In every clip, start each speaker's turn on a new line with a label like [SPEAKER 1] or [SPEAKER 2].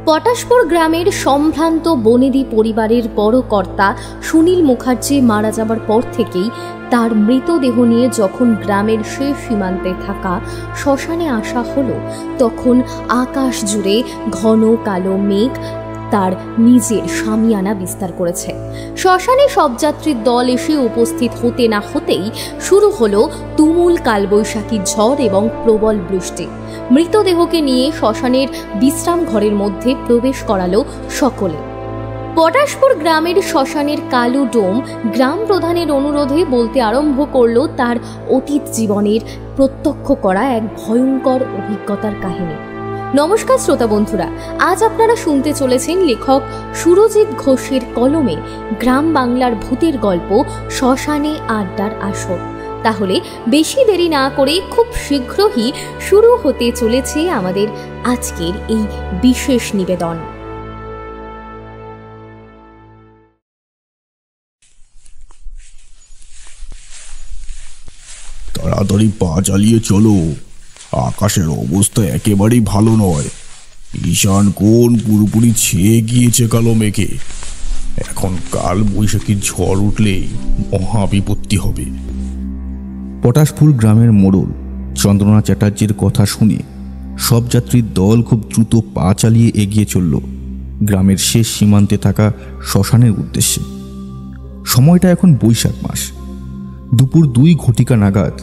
[SPEAKER 1] পটাশপুর গ্রামের সম্ভ্রান্ত বনেদি পরিবারের বড় কর্তা সুনীল মুখার্জি মারা যাবার পর থেকেই তার মৃতদেহ নিয়ে যখন গ্রামের শেষ সীমান্তে থাকা শ্মশানে আসা হলো, তখন আকাশ জুড়ে ঘন কালো মেঘ তার নিজের শামিয়ানা বিস্তার করেছে। শ্মশানে শবযাত্রীর দল এসে উপস্থিত হতে না হতেই শুরু হলো তুমুল কালবৈশাখী ঝড় এবং প্রবল বৃষ্টি। মৃতদেহকে নিয়ে শ্মশানের বিশ্রাম ঘরের মধ্যে প্রবেশ করালো সকলে। পটাশপুর গ্রামের শ্মশানের কালো ডোম গ্রাম প্রধানের অনুরোধে বলতে আরম্ভ করল তার অতীত জীবনের প্রত্যক্ষ করা এক ভয়ঙ্কর অভিজ্ঞতার কাহিনী। নমস্কার শ্রোতা বন্ধুরা, আজ আপনারা শুনতে চলেছেন লেখক সুরজিৎ ঘোষের কলমে গ্রাম বাংলার ভূতের গল্প শ্মশানে আড্ডার আসর। তাহলে বেশি দেরি না করে খুব শীঘ্রই শুরু হতে চলেছে আমাদের আজকের এই বিশেষ নিবেদন।
[SPEAKER 2] তাড়াতাড়ি পা চালিয়ে চলো, আকাশের অবস্থা একেবারেই ভালো নয়। ঈশান কোণ পুরোপুরি ছেয়ে গিয়েছে কালো মেঘে। এখন কাল বৈশাখী ঝড় উঠলেই মহা বিপত্তি হবে।
[SPEAKER 3] পটাশপুর গ্রামের মোড়ল চন্দ্রনা চ্যাটার্জির কথা শুনে সব যাত্রীর দল খুব দ্রুত পা চালিয়ে এগিয়ে চলল গ্রামের শেষ সীমান্তে থাকা শ্মশানের উদ্দেশ্যে। সময়টা এখন বৈশাখ মাস। দুপুর 2 ঘটিকা নাগাদ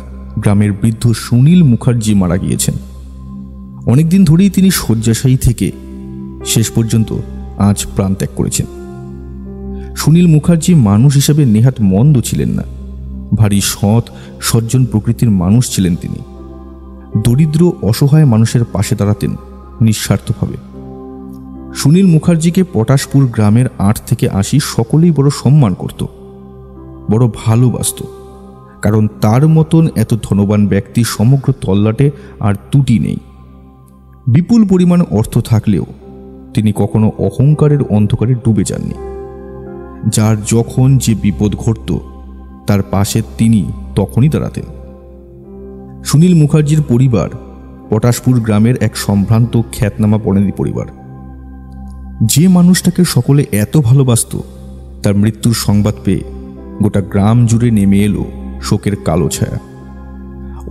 [SPEAKER 3] গ্রামের বৃদ্ধ সুনীল মুখার্জি মারা গিয়েছেন। অনেকদিন ধরেই তিনি শয্যাশায়ী থেকে শেষ পর্যন্ত আজ প্রাণ ত্যাগ করেছেন। সুনীল মুখার্জি মানুষ হিসেবে নেহাত মন্দ ছিলেন না। ভারী সৎ সজ্জন প্রকৃতির মানুষ ছিলেন তিনি। দরিদ্র অসহায় মানুষের পাশে দাঁড়াতেন নিঃস্বার্থভাবে। সুনীল মুখার্জিকে পটাশপুর গ্রামের 8 থেকে 80 সকলেই বড় সম্মান করত, বড় ভালোবাসত। কারণ তার মতন এত ধনবান ব্যক্তি সমগ্র তল্লাটে আর ত্রুটি নেই। বিপুল পরিমাণ অর্থ থাকলেও তিনি কখনো অহংকারের অন্ধকারে ডুবে যাননি। যার যখন যে বিপদ ঘটত তার পাশে তিনি তখনই দাঁড়াতেন। সুনীল মুখার্জির পরিবার পটাশপুর গ্রামের এক সম্ভ্রান্ত খ্যাতনামা বনেদি পরিবার। যে মানুষটাকে সকলে এত ভালোবাসত, তার মৃত্যুর সংবাদ পেয়ে গোটা গ্রাম জুড়ে নেমে এলো শোকের কালো ছায়া।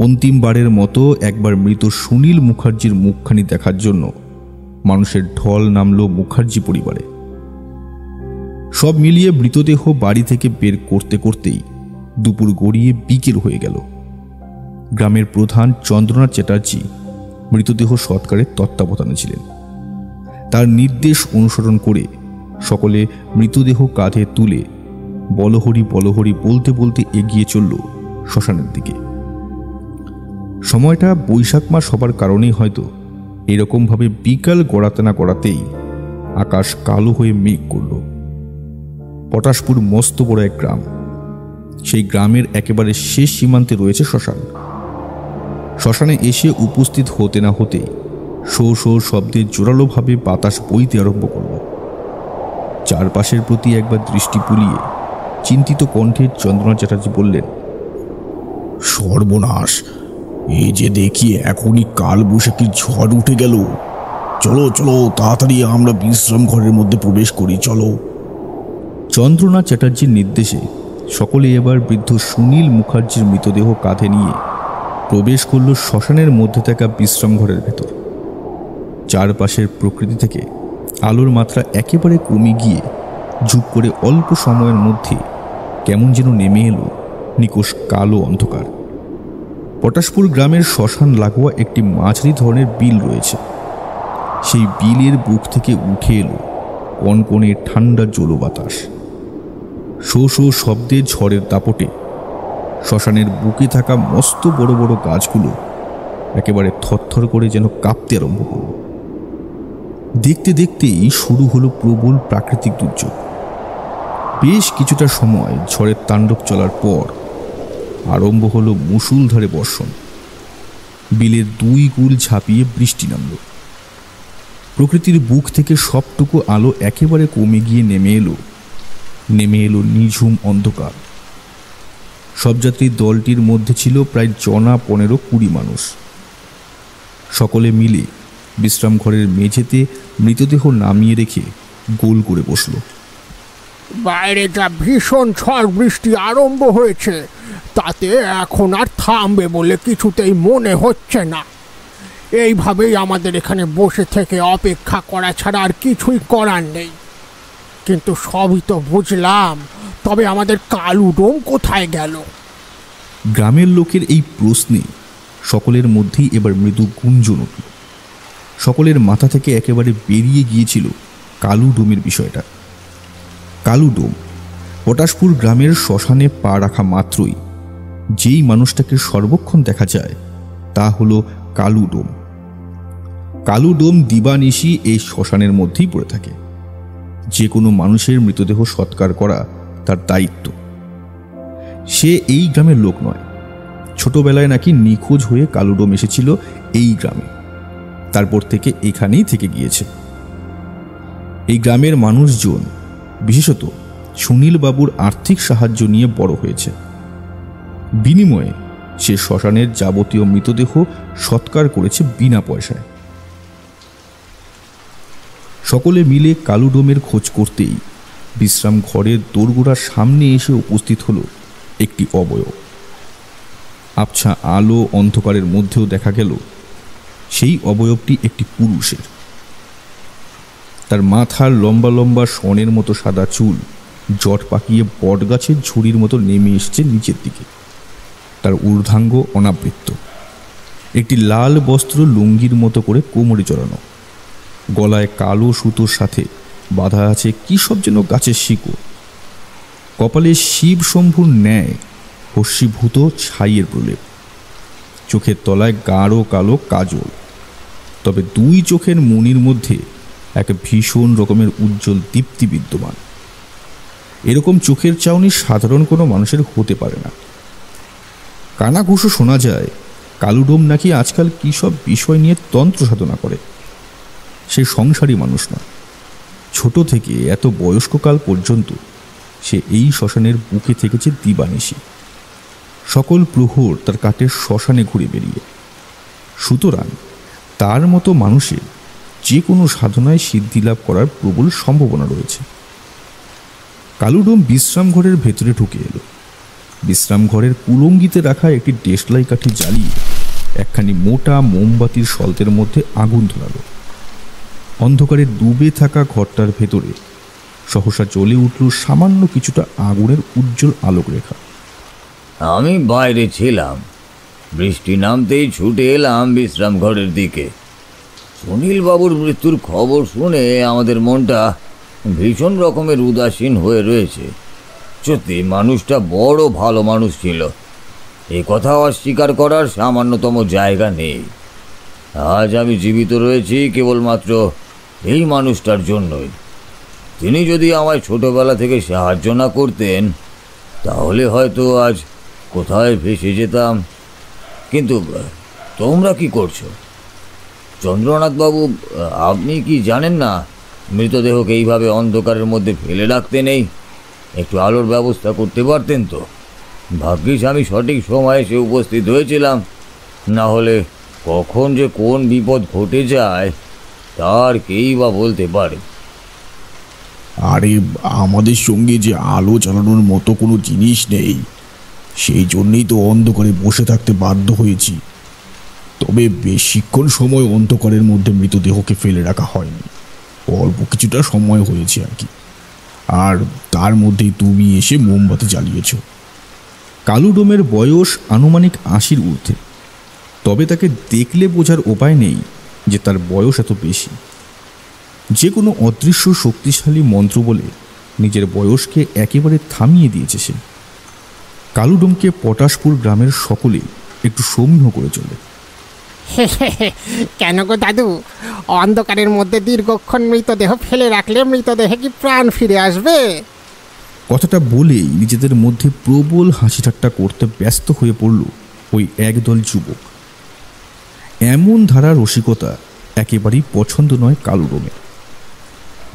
[SPEAKER 3] অন্তিমবারের মতো একবার মৃত সুনীল মুখার্জির মুখখানি দেখার জন্য মানুষের ঢল নামল মুখার্জি পরিবারে। সব মিলিয়ে মৃতদেহ বাড়ি থেকে বের করতে করতেই দুপুর গড়িয়ে বিকেল হয়ে গেল। গ্রামের প্রধান চন্দ্রনা চ্যাটার্জি মৃতদেহ সৎকারের তত্ত্বাবধানে ছিলেন। তার নির্দেশ অনুসরণ করে সকলে মৃতদেহ কাঁধে তুলে বলহরি বলহরি বলতে বলতে এগিয়ে চলল শ্মশানের দিকে। সময়টা বৈশাখ মাস হবার কারণেই হয়তো এরকমভাবে বিকাল গড়াতে না গড়াতেই আকাশ কালো হয়ে মেঘ করল। পটাশপুর মস্ত বড় এক গ্রাম। সেই গ্রামের একেবারে শেষ সীমান্তে রয়েছে শ্মশান। শ্মশানে এসে উপস্থিত হতে না হতেই শো শো শব্দে জোরালোভাবে বাতাস বইতে আরম্ভ করল। চারপাশের প্রতি একবার দৃষ্টি বুলিয়ে চিন্তিত কণ্ঠে চন্দ্রনা চ্যাটার্জি বললেন,
[SPEAKER 2] সর্বনাশ! এই যে দেখি এখনই কাল বৈশাখীর ঝড় উঠে গেল। চলো চলো, তাড়াতাড়ি আমরা বিশ্রাম ঘরের মধ্যে প্রবেশ করি, চলো।
[SPEAKER 3] চন্দ্রনা চ্যাটার্জির নির্দেশে সকলে এবার বৃদ্ধ সুনীল মুখার্জির মৃতদেহ কাঁধে নিয়ে প্রবেশ করল শ্মশানের মধ্যে থাকা বিশ্রাম ঘরের ভেতর। চারপাশের প্রকৃতি থেকে আলোর মাত্রা একেবারে কমে গিয়ে ঝুপ করে অল্প সময়ের মধ্যে কেমন যেন নেমে এলো নিকোষ কালো অন্ধকার। পটাশপুর গ্রামের শ্মশান লাগোয়া একটি মাঝারি ধরনের বিল রয়েছে। সেই বিলের বুক থেকে উঠে এলো কনকনে ঠান্ডা জলো বাতাস। শো শো শব্দে ঝড়ের দাপটে শ্মশানের বুকে থাকা মস্ত বড় বড় গাছগুলো একেবারে থরথর করে যেন কাঁপতে আরম্ভ করল। দেখতে দেখতেই শুরু হলো প্রবল প্রাকৃতিক দুর্যোগ। বেশ কিছুটা সময় ঝড়ের তাণ্ডব চলার পর আরম্ভ হলো মুষলধারে বর্ষণ। বিলের 2 কূল ঝাঁপিয়ে বৃষ্টি নামল। প্রকৃতির বুক থেকে সবটুকু আলো একেবারে কমে গিয়ে নেমে এলো নিঝুম অন্ধকার। সব যাত্রীর দলটির মধ্যে ছিল প্রায় 15-20 মানুষ। সকলে মিলে বিশ্রাম ঘরের মেঝেতে মৃতদেহ নামিয়ে রেখে গোল করে বসল।
[SPEAKER 4] বাইরে যা ভীষণ ঝড় বৃষ্টি আরম্ভ হয়েছে, তাতে এখন আর থামবে বলে কিছুতেই মনে হচ্ছে না। এইভাবেই আমাদের এখানে বসে থেকে অপেক্ষা করা ছাড়া আর কিছুই করার নেই। কিন্তু সবই তো বুঝলাম, তবে আমাদের কালুডোম কোথায় গেল?
[SPEAKER 3] গ্রামের লোকের এই প্রশ্নে সকলের মধ্যেই এবার মৃদু গুঞ্জন উঠল। সকলের মাথা থেকে একেবারে বেরিয়ে গিয়েছিল কালুডোমের বিষয়টা। কালুডোম পটাশপুর গ্রামের শ্মশানে পা রাখা মাত্রই যেই মানুষটাকে সর্বক্ষণ দেখা যায় তা হলো কালুডোম। কালুডোম দিবানিশি এই শ্মশানের মধ্যেই পড়ে থাকে। যে কোনো মানুষের মৃতদেহ সৎকার করা তার দায়িত্ব। সে এই গ্রামের লোক নয়। ছোটবেলায় নাকি নিখোঁজ হয়ে কালুডোম এসেছিল এই গ্রামে, তারপর থেকে এখানেই থেকে গিয়েছে। এই গ্রামের মানুষজন, বিশেষত সুনীল বাবুর আর্থিক সাহায্য নিয়ে বড় হয়েছে। বিনিময়ে সে শ্মশানের যাবতীয় মৃতদেহ সৎকার করেছে বিনা পয়সায়। সকলে মিলে কালুডোমের খোঁজ করতেই বিশ্রাম ঘরের দোরগোড়ার সামনে এসে উপস্থিত হলো একটি অবয়ব। আবছা আলো অন্ধকারের মধ্যেও দেখা গেল সেই অবয়বটি একটি পুরুষের। তার মাথার লম্বা লম্বা শনের মতো সাদা চুল জট পাকিয়ে বটগাছের ঝুড়ির মতো নেমে এসছে নিচের দিকে। তার ঊর্ধ্বাঙ্গ অনাবৃত্ত, একটি লাল বস্ত্র লুঙ্গির মতো করে কোমরে জড়ানো। গলায় কালো সুতোর সাথে বাঁধা আছে কি সব যেন গাছের শিকড়। কপালে শিব শম্ভুর ন্যায় ভস্মীভূত ছাইয়ের প্রলেপ। চোখের তলায় গাঢ় কালো কাজল, তবে দুই চোখের মণির মধ্যে এক ভীষণ রকমের উজ্জ্বল দীপ্তি বিদ্যমান। এরকম চোখের চাউনি সাধারণ কোনো মানুষের হতে পারে না। কানাঘুষো শোনা যায় কালুডোম নাকি আজকাল কী সব বিষয় নিয়ে তন্ত্র সাধনা করে। সে সংসারী মানুষ নয়। ছোট থেকে এত বয়স্ককাল পর্যন্ত সে এই শ্মশানের বুকে থেকেছে দিবানিশি। সকল প্রহর তার কাটে শ্মশানে ঘুরে বেরিয়ে। সুতরাং তার মতো মানুষের যে কোনো সাধনায় সিদ্ধি লাভ করার প্রবল সম্ভাবনা রয়েছে। কালুডোম বিশ্রাম ঘরের ভেতরে ঢুকে এলো। বিশ্রাম ঘরের কুলঙ্গিতে রাখা একটি দেশলাই কাঠি জ্বালিয়ে একখানি মোটা মোমবাতির সল্তের মধ্যে আগুন ধরালো। অন্ধকারে ডুবে থাকা ঘরটার ভেতরে সহসা জ্বলে উঠল সামান্য কিছুটা আগুনের উজ্জ্বল আলোক রেখা।
[SPEAKER 5] আমি বাইরে ছিলাম, বৃষ্টি নামতেই ছুটে এলাম বিশ্রাম ঘরের দিকে। সুনীল বাবুর মৃত্যুর খবর শুনে আমাদের মনটা ভীষণ রকমের উদাসীন হয়ে রয়েছে। সত্যি মানুষটা বড় ভালো মানুষ ছিল, এ কথা অস্বীকার করার সামান্যতম জায়গা নেই। আজ আমি জীবিত রয়েছি কেবলমাত্র এই মানুষটার জন্যই। তিনি যদি আমায় ছোটবেলা থেকে সাহায্য না করতেন তাহলে হয়তো আজ কোথায় ভেসে যেতাম। কিন্তু তোমরা কি করছো? চন্দ্রনাথবাবু, আপনি কি জানেন না মৃতদেহকে এইভাবে অন্ধকারের মধ্যে ফেলে রাখতে নেই? একটু আলোর ব্যবস্থা করতে পারতেন তো। ভাগ্যিস আমি সঠিক সময়ে এসে উপস্থিত হয়েছিলাম, না হলে কখন যে কোন বিপদ ঘটে যায় তার কেই বা বলতে পারে।
[SPEAKER 2] আরে আমাদের সঙ্গে যে আলো জ্বালানোর মতো কোনো জিনিস নেই, সেই জন্যই তো অন্ধকারে বসে থাকতে বাধ্য হয়েছি। তবে বেশিক্ষণ সময় অন্ধকারের মধ্যে মৃতদেহকে ফেলে রাখা হয়নি, অল্প কিছুটা সময় হয়েছে আর কি। আর তার মধ্যেই তুমি এসে মোমবাতি জ্বালিয়েছ।
[SPEAKER 3] কালুডোমের বয়স আনুমানিক ৮০-র ঊর্ধ্বে, তবে তাকে দেখলে বোঝার উপায় নেই যে তার বয়স এত বেশি। যে কোনো অদৃশ্য শক্তিশালী মন্ত্র বলে নিজের বয়সকে একেবারে থামিয়ে দিয়েছে সে। কালুডোমকে পটাশপুর গ্রামের সকলেই একটু সমীহ করে চলে।
[SPEAKER 4] কেন গো দাদু, অন্ধকারের মধ্যে দীর্ঘক্ষণ মৃতদেহ ফেলে রাখলে মৃতদেহে কি প্রাণ ফিরে আসবে?
[SPEAKER 3] কথাটা বলেই নিজেদের মধ্যে প্রবল হাসি ঠাট্টা করতে ব্যস্ত হয়ে পড়ল ওই একদল যুবক। এমন ধারা রসিকতা একেবারেই পছন্দ নয় কালুডোমের।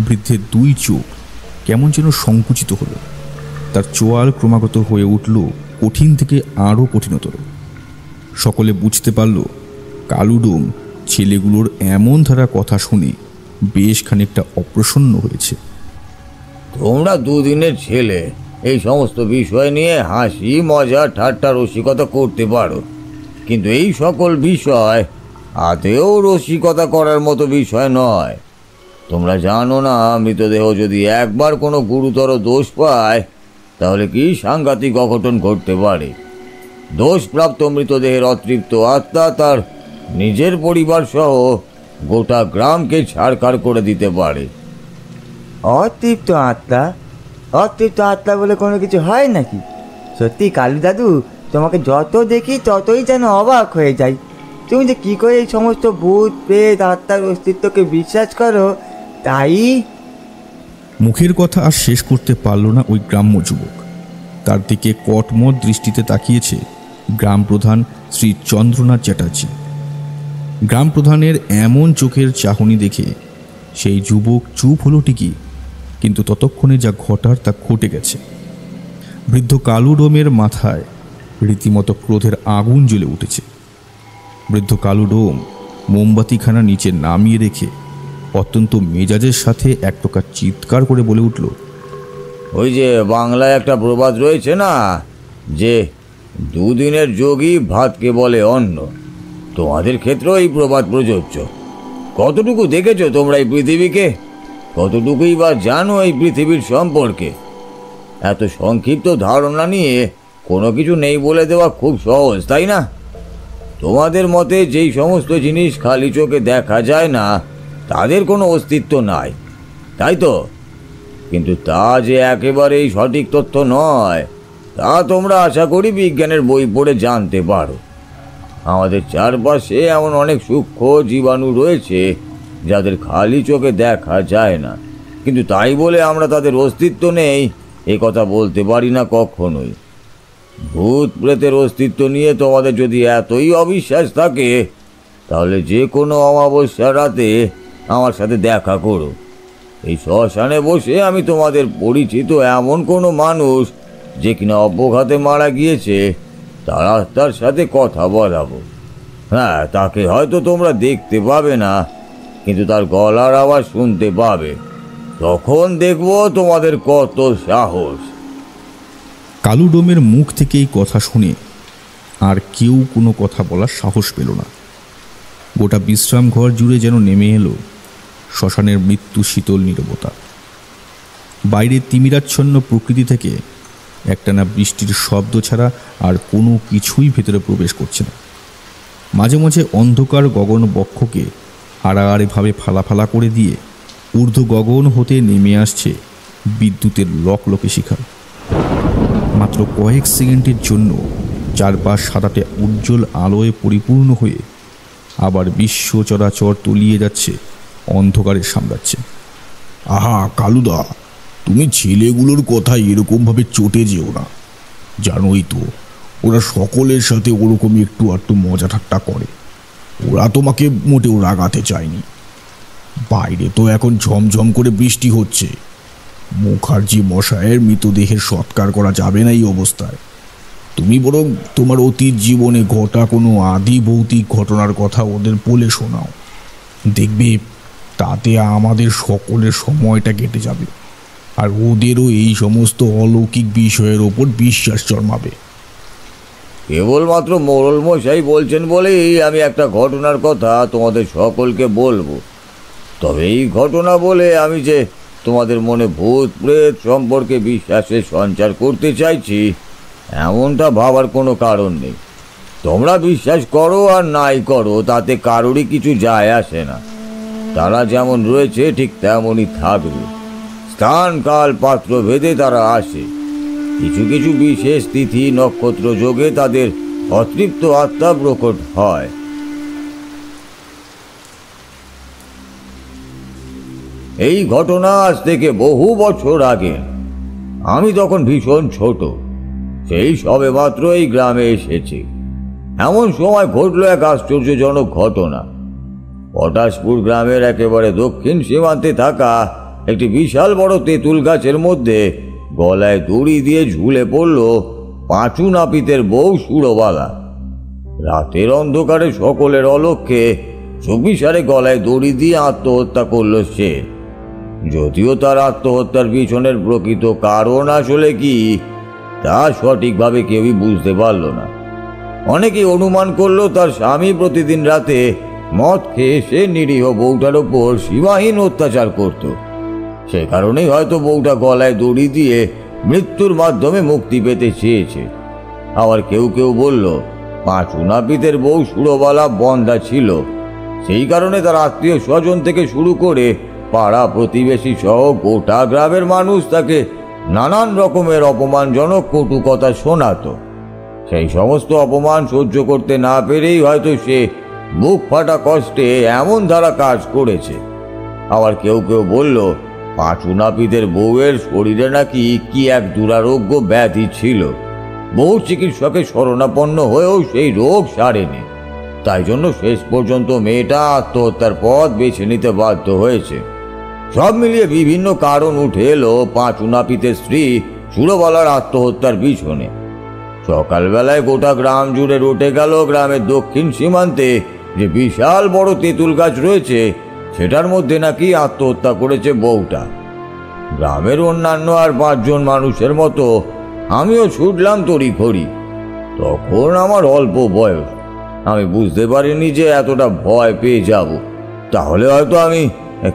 [SPEAKER 3] বৃদ্ধের দুই চোখ কেমন যেন সংকুচিত হলো। তার চোয়াল ক্রমাগত হয়ে উঠল কঠিন থেকে আরও কঠিনতর। সকলে বুঝতে পারল কালুডোম ছেলেগুলোর এমন ধারা কথা শুনে বেশ খানিকটা অপ্রসন্ন হয়েছে।
[SPEAKER 5] তোমরা দুদিনের ছেলে, এই সমস্ত বিষয় নিয়ে হাসি মজা ঠাট্টা রসিকতা করতে পারো, কিন্তু এই সকল বিষয় আদেও রসিকতা করার মতো বিষয় নয়। তোমরা জানো না, মৃতদেহ যদি একবার কোনো গুরুতর দোষ পায় তাহলে কি সাংঘাতিক অঘটন ঘটতে পারে। দোষপ্রাপ্ত মৃতদেহের অতৃপ্ত আত্মা তার নিজের পরিবার সহ গোটা গ্রামকে ছাড়খাড় করে দিতে পারে।
[SPEAKER 6] অতৃপ্ত আত্মা? অতৃপ্ত আত্মা বলে কোনো কিছু হয় নাকি? সত্যি কালু দাদু, তোমাকে যত দেখি ততই যেন অবাক হয়ে যাই। তুমি যে কী করে এই সমস্ত ভূত প্রেত আত্মার অস্তিত্বকে বিশ্বাস করো, তাই।
[SPEAKER 3] মুখের কথা আর শেষ করতে পারল না ওই গ্রাম্য যুবক। তার দিকে কটমট দৃষ্টিতে তাকিয়েছে গ্রাম প্রধান শ্রী চন্দ্রনাথ চ্যাটার্জি। গ্রাম প্রধানের এমন চোখের চাহনি দেখে সেই যুবক চুপ হলো ঠিকই, কিন্তু ততক্ষণে যা ঘটার তা ঘটে গেছে। বৃদ্ধ কালু ডোমের মাথায় রীতিমতো ক্রোধের আগুন জ্বলে উঠেছে। বৃদ্ধ কালু ডোম মোমবাতিখানা নিচে নামিয়ে রেখে অত্যন্ত মেজাজের সাথে এক প্রকার চিৎকার করে বলে উঠল,
[SPEAKER 5] ওই যে বাংলায় একটা প্রবাদ রয়েছে না, যে দুদিনের যোগী ভাতকে বলে অন্ন, তোমাদের ক্ষেত্রেও এই প্রবাদ প্রযোজ্য। কতটুকু দেখেছো তোমরা এই পৃথিবীকে? কতটুকুই বা জানো এই পৃথিবীর সম্পর্কে? এত সংক্ষিপ্ত ধারণা নিয়ে কোনো কিছু নেই বলে দেওয়া খুব সহজ, তাই না? তোমাদের মতে যেই সমস্ত জিনিস খালি চোখে দেখা যায় না তাদের কোনো অস্তিত্ব নাই, তাই তো? কিন্তু তা যে একেবারেই সঠিক তথ্য নয় তা তোমরা আশা করি বিজ্ঞানের বই পড়ে জানতে পারো। আমাদের চারপাশে এমন অনেক সূক্ষ্ম জীবাণু রয়েছে যাদের খালি চোখে দেখা যায় না, কিন্তু তাই বলে আমরা তাদের অস্তিত্ব নেই এ কথা বলতে পারি না কখনোই। ভূত প্রেতের অস্তিত্ব নিয়ে তোমাদের যদি এতই অবিশ্বাস থাকে তাহলে যে কোনো অমাবস্যা রাতে আমার সাথে দেখা করো। এই শ্মশানে বসে আমি তোমাদের পরিচিত এমন কোনো মানুষ যে কিনা অপঘাতে মারা গিয়েছে তার সাথে কথা বলাবো। হ্যাঁ, তাকে হয়তো তোমরা দেখতে পাবে না, কিন্তু তার গলার আওয়াজ শুনতে পাবে। তখন দেখবো তোমাদের কত সাহস।
[SPEAKER 3] কালু ডোমের মুখ থেকে এই কথা শুনে আর কেউ কোনো কথা বলার সাহস পেল না। গোটা বিশ্রাম ঘর জুড়ে যেন নেমে এলো শ্মশানের মৃত্যু শীতল নীরবতা। বাইরে তিমিরাচ্ছন্ন প্রকৃতি থেকে একটানা বৃষ্টির শব্দ ছাড়া আর কোনো কিছুই ভেতরে প্রবেশ করছে না। মাঝে মাঝে অন্ধকার গগন বক্ষকে আড়াআড়িভাবে ফালা করে দিয়ে ঊর্ধ্ব গগন হতে নেমে আসছে বিদ্যুতের লকলকে শিখা। মাত্র কয়েক সেকেন্ডের জন্য চারপাশ সাদাটে উজ্জ্বল আলোয় পরিপূর্ণ হয়ে আবার বিশ্ব চরাচর তলিয়ে যাচ্ছে অন্ধকারের সাম্রাজ্যে।
[SPEAKER 2] আহা কালুদা, তুমি ছেলেগুলোর কথা এরকমভাবে চটে যেও না। জানোই তো ওরা সকলের সাথে ওরকমই একটু আধটু মজা ঠাট্টা করে। ওরা তোমাকে মোটেও রাগাতে চায়নি। বাইরে তো এখন ঝমঝম করে বৃষ্টি হচ্ছে। মুখার্জি মশায়ের মৃতদেহের সৎকার করা যাবে না এই অবস্থায়। তুমি বরং তোমার অতীত জীবনে ঘটা কোনো আদি ভৌতিক ঘটনার কথা ওদের বলে শোনাও। দেখবে তাতে আমাদের সকলের সময়টা কেটে যাবে, আর ওদেরও এই সমস্ত অলৌকিক বিষয়ের ওপর বিশ্বাস জন্মাবে।
[SPEAKER 5] কেবলমাত্র মোড়ল মশাই বলছেন বলেই আমি একটা ঘটনার কথা তোমাদের সকলকে বলবো। তবে এই ঘটনা বলে আমি যে তোমাদের মনে ভূত প্রেত সম্পর্কে বিশ্বাসের সঞ্চার করতে চাইছি এমনটা ভাবার কোনো কারণ নেই। তোমরা বিশ্বাস করো আর নাই করো তাতে কারোরই কিছু যায় আসে না। তারা যেমন রয়েছে ঠিক তেমনই থাকবে। স্থান কাল পাত্র ভেদে তারা আসে। কিছু কিছু বিশেষ তিথি নক্ষত্র যোগে তাদের অতৃপ্ত আত্মা প্রকট হয়। এই ঘটনা আজ থেকে বহু বছর আগে। আমি তখন ভীষণ ছোট, সেই সবে মাত্র এই গ্রামে এসেছি। এমন সময় ঘটল এক আশ্চর্যজনক ঘটনা। পটাশপুর গ্রামের একেবারে দক্ষিণ সীমান্তে থাকা একটি বিশাল বড় তেঁতুল গাছের মধ্যে গলায় দড়ি দিয়ে ঝুলে পড়ল পাঁচু নাপিতের বউ সুরবালা। রাতের অন্ধকারে সকলের অলক্ষ্যে চব্বিশারে গলায় দড়ি দিয়ে আত্মহত্যা করলো সে। যদিও তার আত্মহত্যার পিছনের প্রকৃত কারণ আসলে কি তা সঠিকভাবে কেউই বুঝতে পারল না। অনেকেই অনুমান করলো তার স্বামী প্রতিদিন রাতে মদ খেয়ে সে নিরীহ বউটার ওপর সীমাহীন অত্যাচার করত। সে কারণেই হয়তো বউটা গলায় দড়ি দিয়ে মৃত্যুর মাধ্যমে মুক্তি পেতে চেয়েছে। আবার কেউ কেউ বলল পাঁচু নাপিতের বউ সুরবালা বন্ধা ছিল, সেই কারণে তার আত্মীয় স্বজন থেকে শুরু করে পাড়া প্রতিবেশী সহ গোটা গ্রামের মানুষ তাকে নানান রকমের অপমানজনক কটু কথা শোনাতো। সেই সমস্ত অপমান সহ্য করতে না পেরেই হয়তো সে বুক ফাটা কষ্টে এমন ধারা কাজ করেছে। আবার কেউ কেউ বলল পাঁচু নাপিতের বউয়ের শরীরে নাকি কি এক দুরারোগ্য ব্যাধি ছিল, বহু চিকিৎসকের শরণাপন্ন হয়েও সেই রোগ সারেনি। তাই জন্য শেষ পর্যন্ত মেয়েটা আত্মহত্যার পথ বেছে নিতে বাধ্য হয়েছে। সব মিলিয়ে বিভিন্ন কারণ উঠে এলো পাঁচু নাপিতের স্ত্রী সুরবালার আত্মহত্যার পিছনে। সকালবেলায় গোটা গ্রাম জুড়ে রটে গেল গ্রামের দক্ষিণ সীমান্তে যে বিশাল বড় তেঁতুল গাছ রয়েছে সেটার মধ্যে নাকি আত্মহত্যা করেছে বউটা। গ্রামের অন্যান্য আর 5 জন মানুষের মতো আমিও ছুটলাম তড়িঘড়ি। তখন আমার অল্প বয়স, আমি বুঝতে পারিনি যে এতটা ভয় পেয়ে যাব। তাহলে হয়তো আমি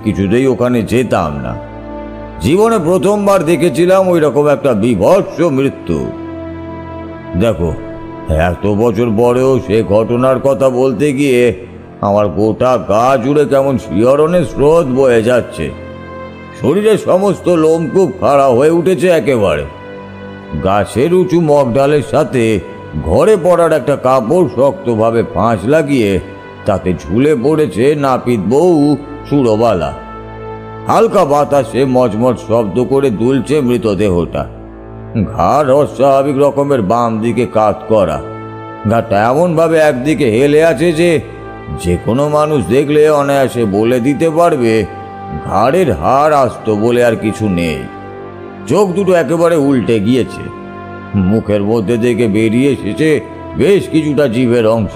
[SPEAKER 5] কিছুতেই ওখানে যেতাম না। জীবনে প্রথমবার দেখেছিলাম ওই রকম একটা বিভৎস মৃত্যু। দেখো, এত বছর পরেও সে ঘটনার কথা বলতে গিয়ে আমার গোটা গা জুড়ে কেমন শিহরণের স্রোত বয়ে যাচ্ছে। শরীরের সমস্ত লোমকূপ খাড়া হয়ে উঠেছে একেবারে। গাছের উঁচু মগডালের সাথে ঘরে পড়ার একটা কাপড় শক্তভাবে ফাঁস লাগিয়ে তাতে ঝুলে পড়েছে নাপিত বউ সুরবালা। হালকা বাতাসে মজমজ শব্দ করে দুলছে মৃতদেহটা। ঘাড় অস্বাভাবিক রকমের বাম দিকে কাত করা, ঘাটটা এমনভাবে একদিকে হেলে আছে যে কোনো মানুষ দেখলে অনায়াসে বলে দিতে পারবে ঘাড়ের হাড় আস্ত বলে আর কিছু নেই। চোখ দুটো একেবারে উল্টে গিয়েছে, মুখের মধ্যে থেকে বেরিয়ে এসেছে বেশ কিছুটা জিভের অংশ।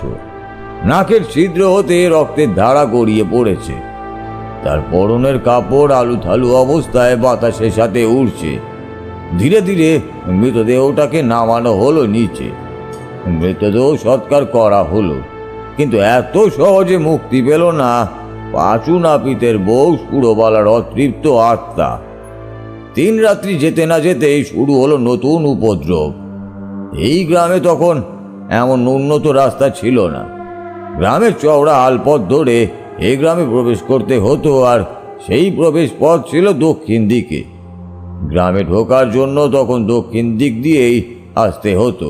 [SPEAKER 5] নাকের ছিদ্র হতে রক্তের ধারা গড়িয়ে পড়েছে। তার পরনের কাপড় আলুথালু অবস্থায় বাতাসের সাথে উড়ছে। ধীরে ধীরে মৃতদেহটাকে নামানো হলো নিচে। মৃতদেহ সৎকার করা হলো, কিন্তু এত সহজে মুক্তি পেল না পাঁচু নাপিতের বউ সুরবালার অতৃপ্ত আত্মা। 3 রাত্রি যেতে না যেতেই শুরু হলো নতুন উপদ্রব। এই গ্রামে তখন এমন উন্নত রাস্তা ছিল না। গ্রামের চওড়া আলপথ ধরে এই গ্রামে প্রবেশ করতে হতো, আর সেই প্রবেশ পথ ছিল দক্ষিণ দিকে। গ্রামে ঢোকার জন্য তখন দক্ষিণ দিক দিয়েই আসতে হতো।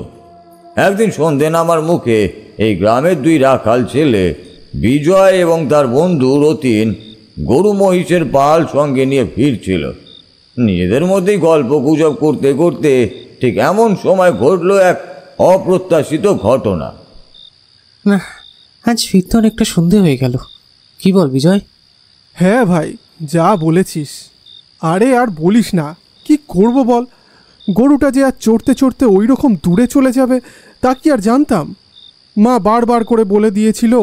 [SPEAKER 5] একদিন সন্ধে নামার মুখে এই গ্রামের 2 রাখাল ছেলে বিজয় এবং তার বন্ধু রতিন গরু মহিষের পাল সঙ্গে নিয়ে ফিরছিল। নিজেদের মধ্যেই গল্প গুজব করতে করতে ঠিক এমন সময় ঘটল এক অপ্রত্যাশিত ঘটনা।
[SPEAKER 7] না, আজ ফিরতে অনেকটা সন্ধে হয়ে গেল। কি বল বিজয়?
[SPEAKER 4] হ্যাঁ ভাই, যা বলেছিস। আরে আর বলিস না, কি করব বল। গরুটা যে আর চড়তে চড়তে ওই রকম দূরে চলে যাবে তা কি আর জানতাম। মা বারবার করে বলে দিয়েছিল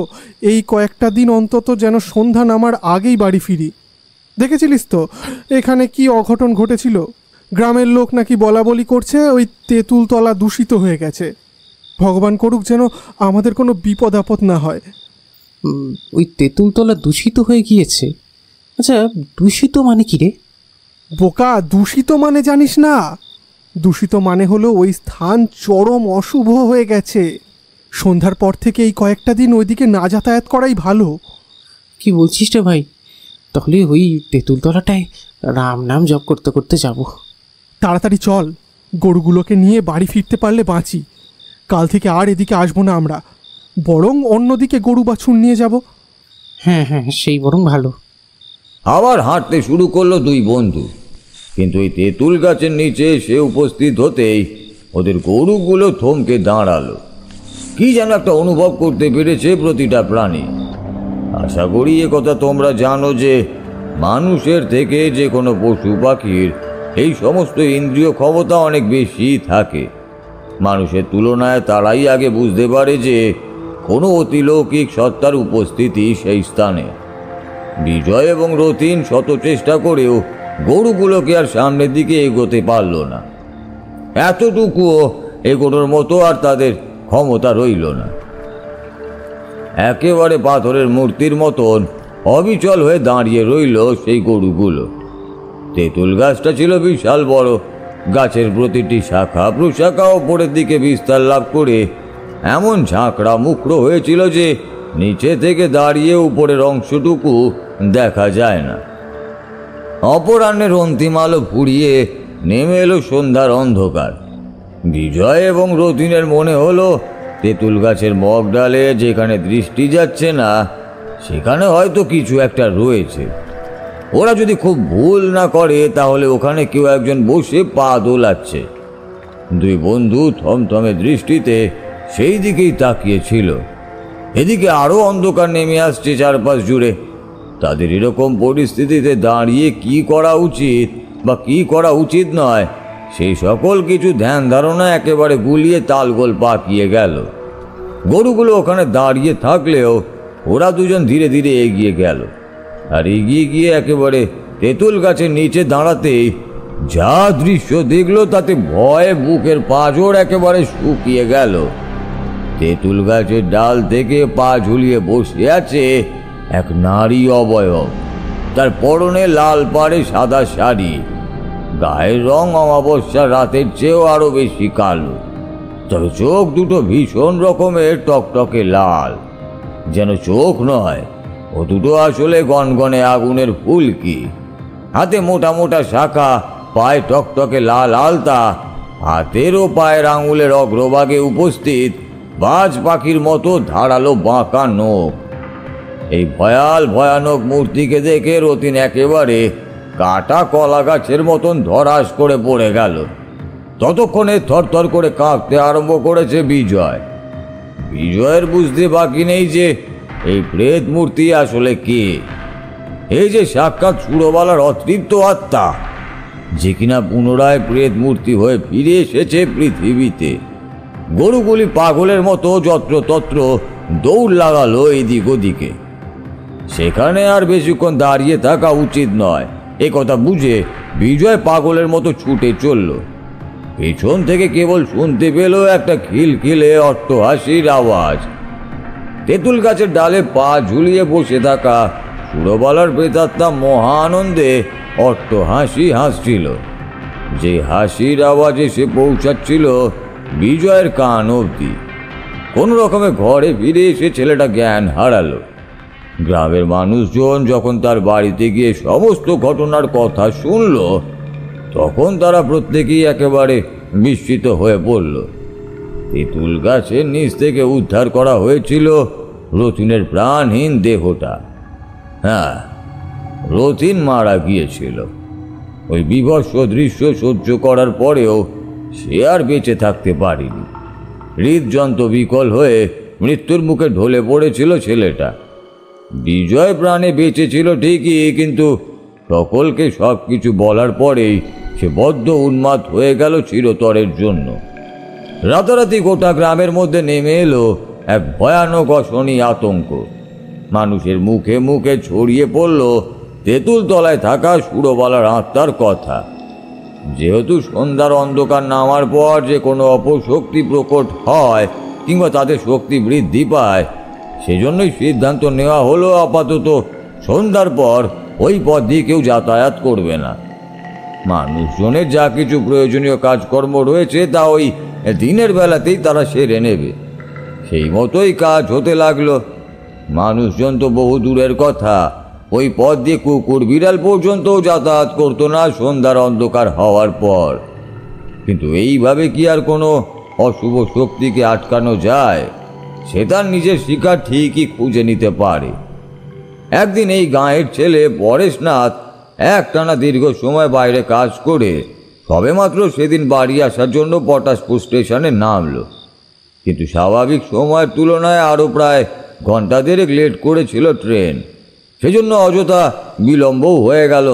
[SPEAKER 4] এই কয়েকটা দিন অন্তত যেন সন্ধ্যা নামার আগেই বাড়ি ফিরি। দেখেছিলিস তো এখানে কি অঘটন ঘটেছিল। গ্রামের লোক নাকি বলা বলি করছে ওই তেঁতুলতলা দূষিত হয়ে গেছে। ভগবান করুক যেন আমাদের কোনো বিপদ আপদ না হয়।
[SPEAKER 7] ওই তেঁতুলতলা দূষিত হয়ে গিয়েছে? আচ্ছা, দূষিত মানে কি রে?
[SPEAKER 4] বোকা, দূষিত মানে জানিস না? দূষিত মানে হলো ওই স্থান চরম অশুভ হয়ে গেছে। সন্ধ্যার পর থেকে এই কয়েকটা দিন ওইদিকে না যাতায়াত করাই ভালো।
[SPEAKER 7] কি বলছিস রে ভাই? তাহলে ওই তেঁতুলতলাটায় রাম নাম জপ করতে করতে যাব।
[SPEAKER 4] তাড়াতাড়ি চল, গরুগুলোকে নিয়ে বাড়ি ফিরতে পারলে বাঁচি। কাল থেকে আর এদিকে আসবো না আমরা, বরং অন্যদিকে গরু বাছুর নিয়ে যাব।
[SPEAKER 7] হ্যাঁ হ্যাঁ, সেই বরং ভালো।
[SPEAKER 5] আবার হাঁটতে শুরু করলো 2 বন্ধু, কিন্তু এই তেঁতুল গাছের নিচে সে উপস্থিত হতেই ওদের গরুগুলো থমকে দাঁড়ালো। কি যেন একটা অনুভব করতে পেরেছে প্রতিটা প্রাণী। আশা করি এ কথা তোমরা জানো যে মানুষের থেকে যে কোনো পশু পাখির এই সমস্ত ইন্দ্রিয় ক্ষমতা অনেক বেশি থাকে। মানুষের তুলনায় তারাই আগে বুঝতে পারে যে কোনো অতিলৌকিক সত্তার উপস্থিতি সেই স্থানে। বিজয় এবং রতিন শত চেষ্টা করেও গরুগুলোকে আর সামনের দিকে এগোতে পারল না। এতটুকুও এগোনোর মতো আর তাদের ক্ষমতা রইল না। একেবারে পাথরের মূর্তির মতন অবিচল হয়ে দাঁড়িয়ে রইল সেই গরুগুলো। তেঁতুল গাছটা ছিল বিশাল বড়, গাছের প্রতিটি শাখা প্রশাখা ওপরের দিকে বিস্তার লাভ করে এমন ঝাঁকড়া মুখড়ো হয়েছিল যে নিচে থেকে দাঁড়িয়ে উপরের অংশটুকু দেখা যায় না। অপরাহ্নের অন্তিম আলো ফুরিয়ে নেমে এলো সন্ধ্যার অন্ধকার। বিজয় এবং রতিনের মনে হলো তেঁতুল গাছের মগ ডালে যেখানে দৃষ্টি যাচ্ছে না সেখানে হয়তো কিছু একটা রয়েছে। ওরা যদি খুব ভুল না করে তাহলে ওখানে কেউ একজন বসে পা দোলাচ্ছে। দুই বন্ধু থমথমে দৃষ্টিতে সেই দিকেই তাকিয়েছিল। এদিকে আরও অন্ধকার নেমে আসছে চারপাশ জুড়ে। তাদের এরকম পরিস্থিতিতে দাঁড়িয়ে কি করা উচিত বা কি করা উচিত নয় সেই সকল কিছু ধ্যান ধারণা একেবারে গুলিয়ে তালগোল পাকিয়ে গেল। গরুগুলো ওখানে দাঁড়িয়ে থাকলেও ওরা দুজন ধীরে ধীরে এগিয়ে গেল। আর এগিয়ে গিয়ে একেবারে তেঁতুল গাছের নিচে দাঁড়াতেই যা দৃশ্য দেখলো তাতে ভয়ে বুকের পাঁজর একেবারে শুকিয়ে গেল। তেঁতুল গাছের ডাল থেকে পা ঝুলিয়ে বসে আছে এক নারী অবয়ব। তার পরনে লাল পাড়ে সাদা শাড়ি, গায়ের রং অমাবস্যার রাতের চেয়েও আরো বেশি কালো। তবে চোখ দুটো ভীষণ রকমের টকটকে লাল, যেন চোখ নয়, ও দুটো আসলে গনগনে আগুনের ফুলকি। হাতে মোটা মোটা শাখা, পায়ে টকটকে লাল আলতা, হাতের ও পায়ের আঙুলের অগ্রভাগে উপস্থিত বাজ পাখির মতো ধারালো বাঁকা নখ। এই ভয়ানক মূর্তিকে দেখে রতিন একেবারে কাটা কলা গাছের মতন ধরাস করে পড়ে গেল। ততক্ষণে থরথর করে কাঁপতে আরম্ভ করেছে বিজয়। বিজয়ের বুঝতে বাকি নেই যে এই প্রেত মূর্তি আসলে কে। এই যে সাক্ষাৎ সুরবালার অতৃপ্ত আত্মা, যে কিনা পুনরায় প্রেত মূর্তি হয়ে ফিরে এসেছে পৃথিবীতে। গরুগুলি পাগলের মতো যত্রতত্র দৌড় লাগালো এদিক ওদিকে। সেখানে আর বেশিক্ষণ দাঁড়িয়ে থাকা উচিত নয় এ কথা বুঝে বিজয় পাগলের মতো ছুটে চলল। পেছন থেকে কেবল শুনতে পেল একটা খিলখিলে অট্টহাসির আওয়াজ। তেঁতুল গাছের ডালে পা ঝুলিয়ে বসে থাকা সুরবালার প্রেতাত্মা মহা আনন্দে অট্টহাসি হাসছিল। যে হাসির আওয়াজে সে পৌঁছাচ্ছিল বিজয়ের কান অবধি। কোনো রকমে ঘরে ফিরে এসে ছেলেটা জ্ঞান হারালো। গ্রামের মানুষজন যখন তার বাড়িতে গিয়ে সমস্ত ঘটনার কথা শুনল তখন তারা প্রত্যেকেই একেবারে বিস্মিত হয়ে পড়ল। তেঁতুল গাছের নিচ থেকে উদ্ধার করা হয়েছিল রতিনের প্রাণহীন দেহটা। হ্যাঁ, রতিন মারা গিয়েছিল। ওই বিভৎস দৃশ্য সহ্য করার পরেও সে আর বেঁচে থাকতে পারেনি। হৃদযন্ত্র বিকল হয়ে মৃত্যুর মুখে ঢলে পড়েছিল ছেলেটা। বিজয় প্রাণে বেঁচে ছিল ঠিকই, কিন্তু সকলকে সব কিছু বলার পরেই সে বদ্ধ উন্মাদ হয়ে গেল চিরতরের জন্য। রাতারাতি গোটা গ্রামের মধ্যে নেমে এলো এক ভয়ানক অশনি আতঙ্ক। মানুষের মুখে মুখে ছড়িয়ে পড়ল তেঁতুল তলায় থাকা সুরবালার আত্মার কথা। যেহেতু সন্ধ্যার অন্ধকার নামার পর যে কোনো অপশক্তি প্রকট হয় কিংবা তাদের শক্তি বৃদ্ধি পায়, সেজন্যই সিদ্ধান্ত নেওয়া হলো আপাতত সন্ধ্যার পর ওই পথ দিয়ে কেউ যাতায়াত করবে না। মানুষজনের যা কিছু প্রয়োজনীয় কাজকর্ম রয়েছে তা ওই দিনের বেলাতেই তারা সেরে নেবে। সেই মতোই কাজ হতে লাগলো। মানুষজন তো বহু দূরের কথা, ওই পথ দিয়ে কুকুর বিড়াল পর্যন্তও যাতায়াত করতো না সন্ধ্যার অন্ধকার হওয়ার পর। কিন্তু এইভাবে কি আর কোনো অশুভ শক্তিকে আটকানো যায়? সে তার নিজের শিকার ঠিকই খুঁজে নিতে পারে। একদিন এই গাঁয়ের ছেলে পরেশনাথ একটানা দীর্ঘ সময় বাইরে কাজ করে সবেমাত্র সেদিন বাড়ি আসার জন্য পটাশপুর স্টেশনে নামলো। কিন্তু স্বাভাবিক সময়ের তুলনায় আরও প্রায় ঘন্টা দেড়েক লেট করেছিল ট্রেন, সেজন্য অযথা বিলম্বও হয়ে গেল।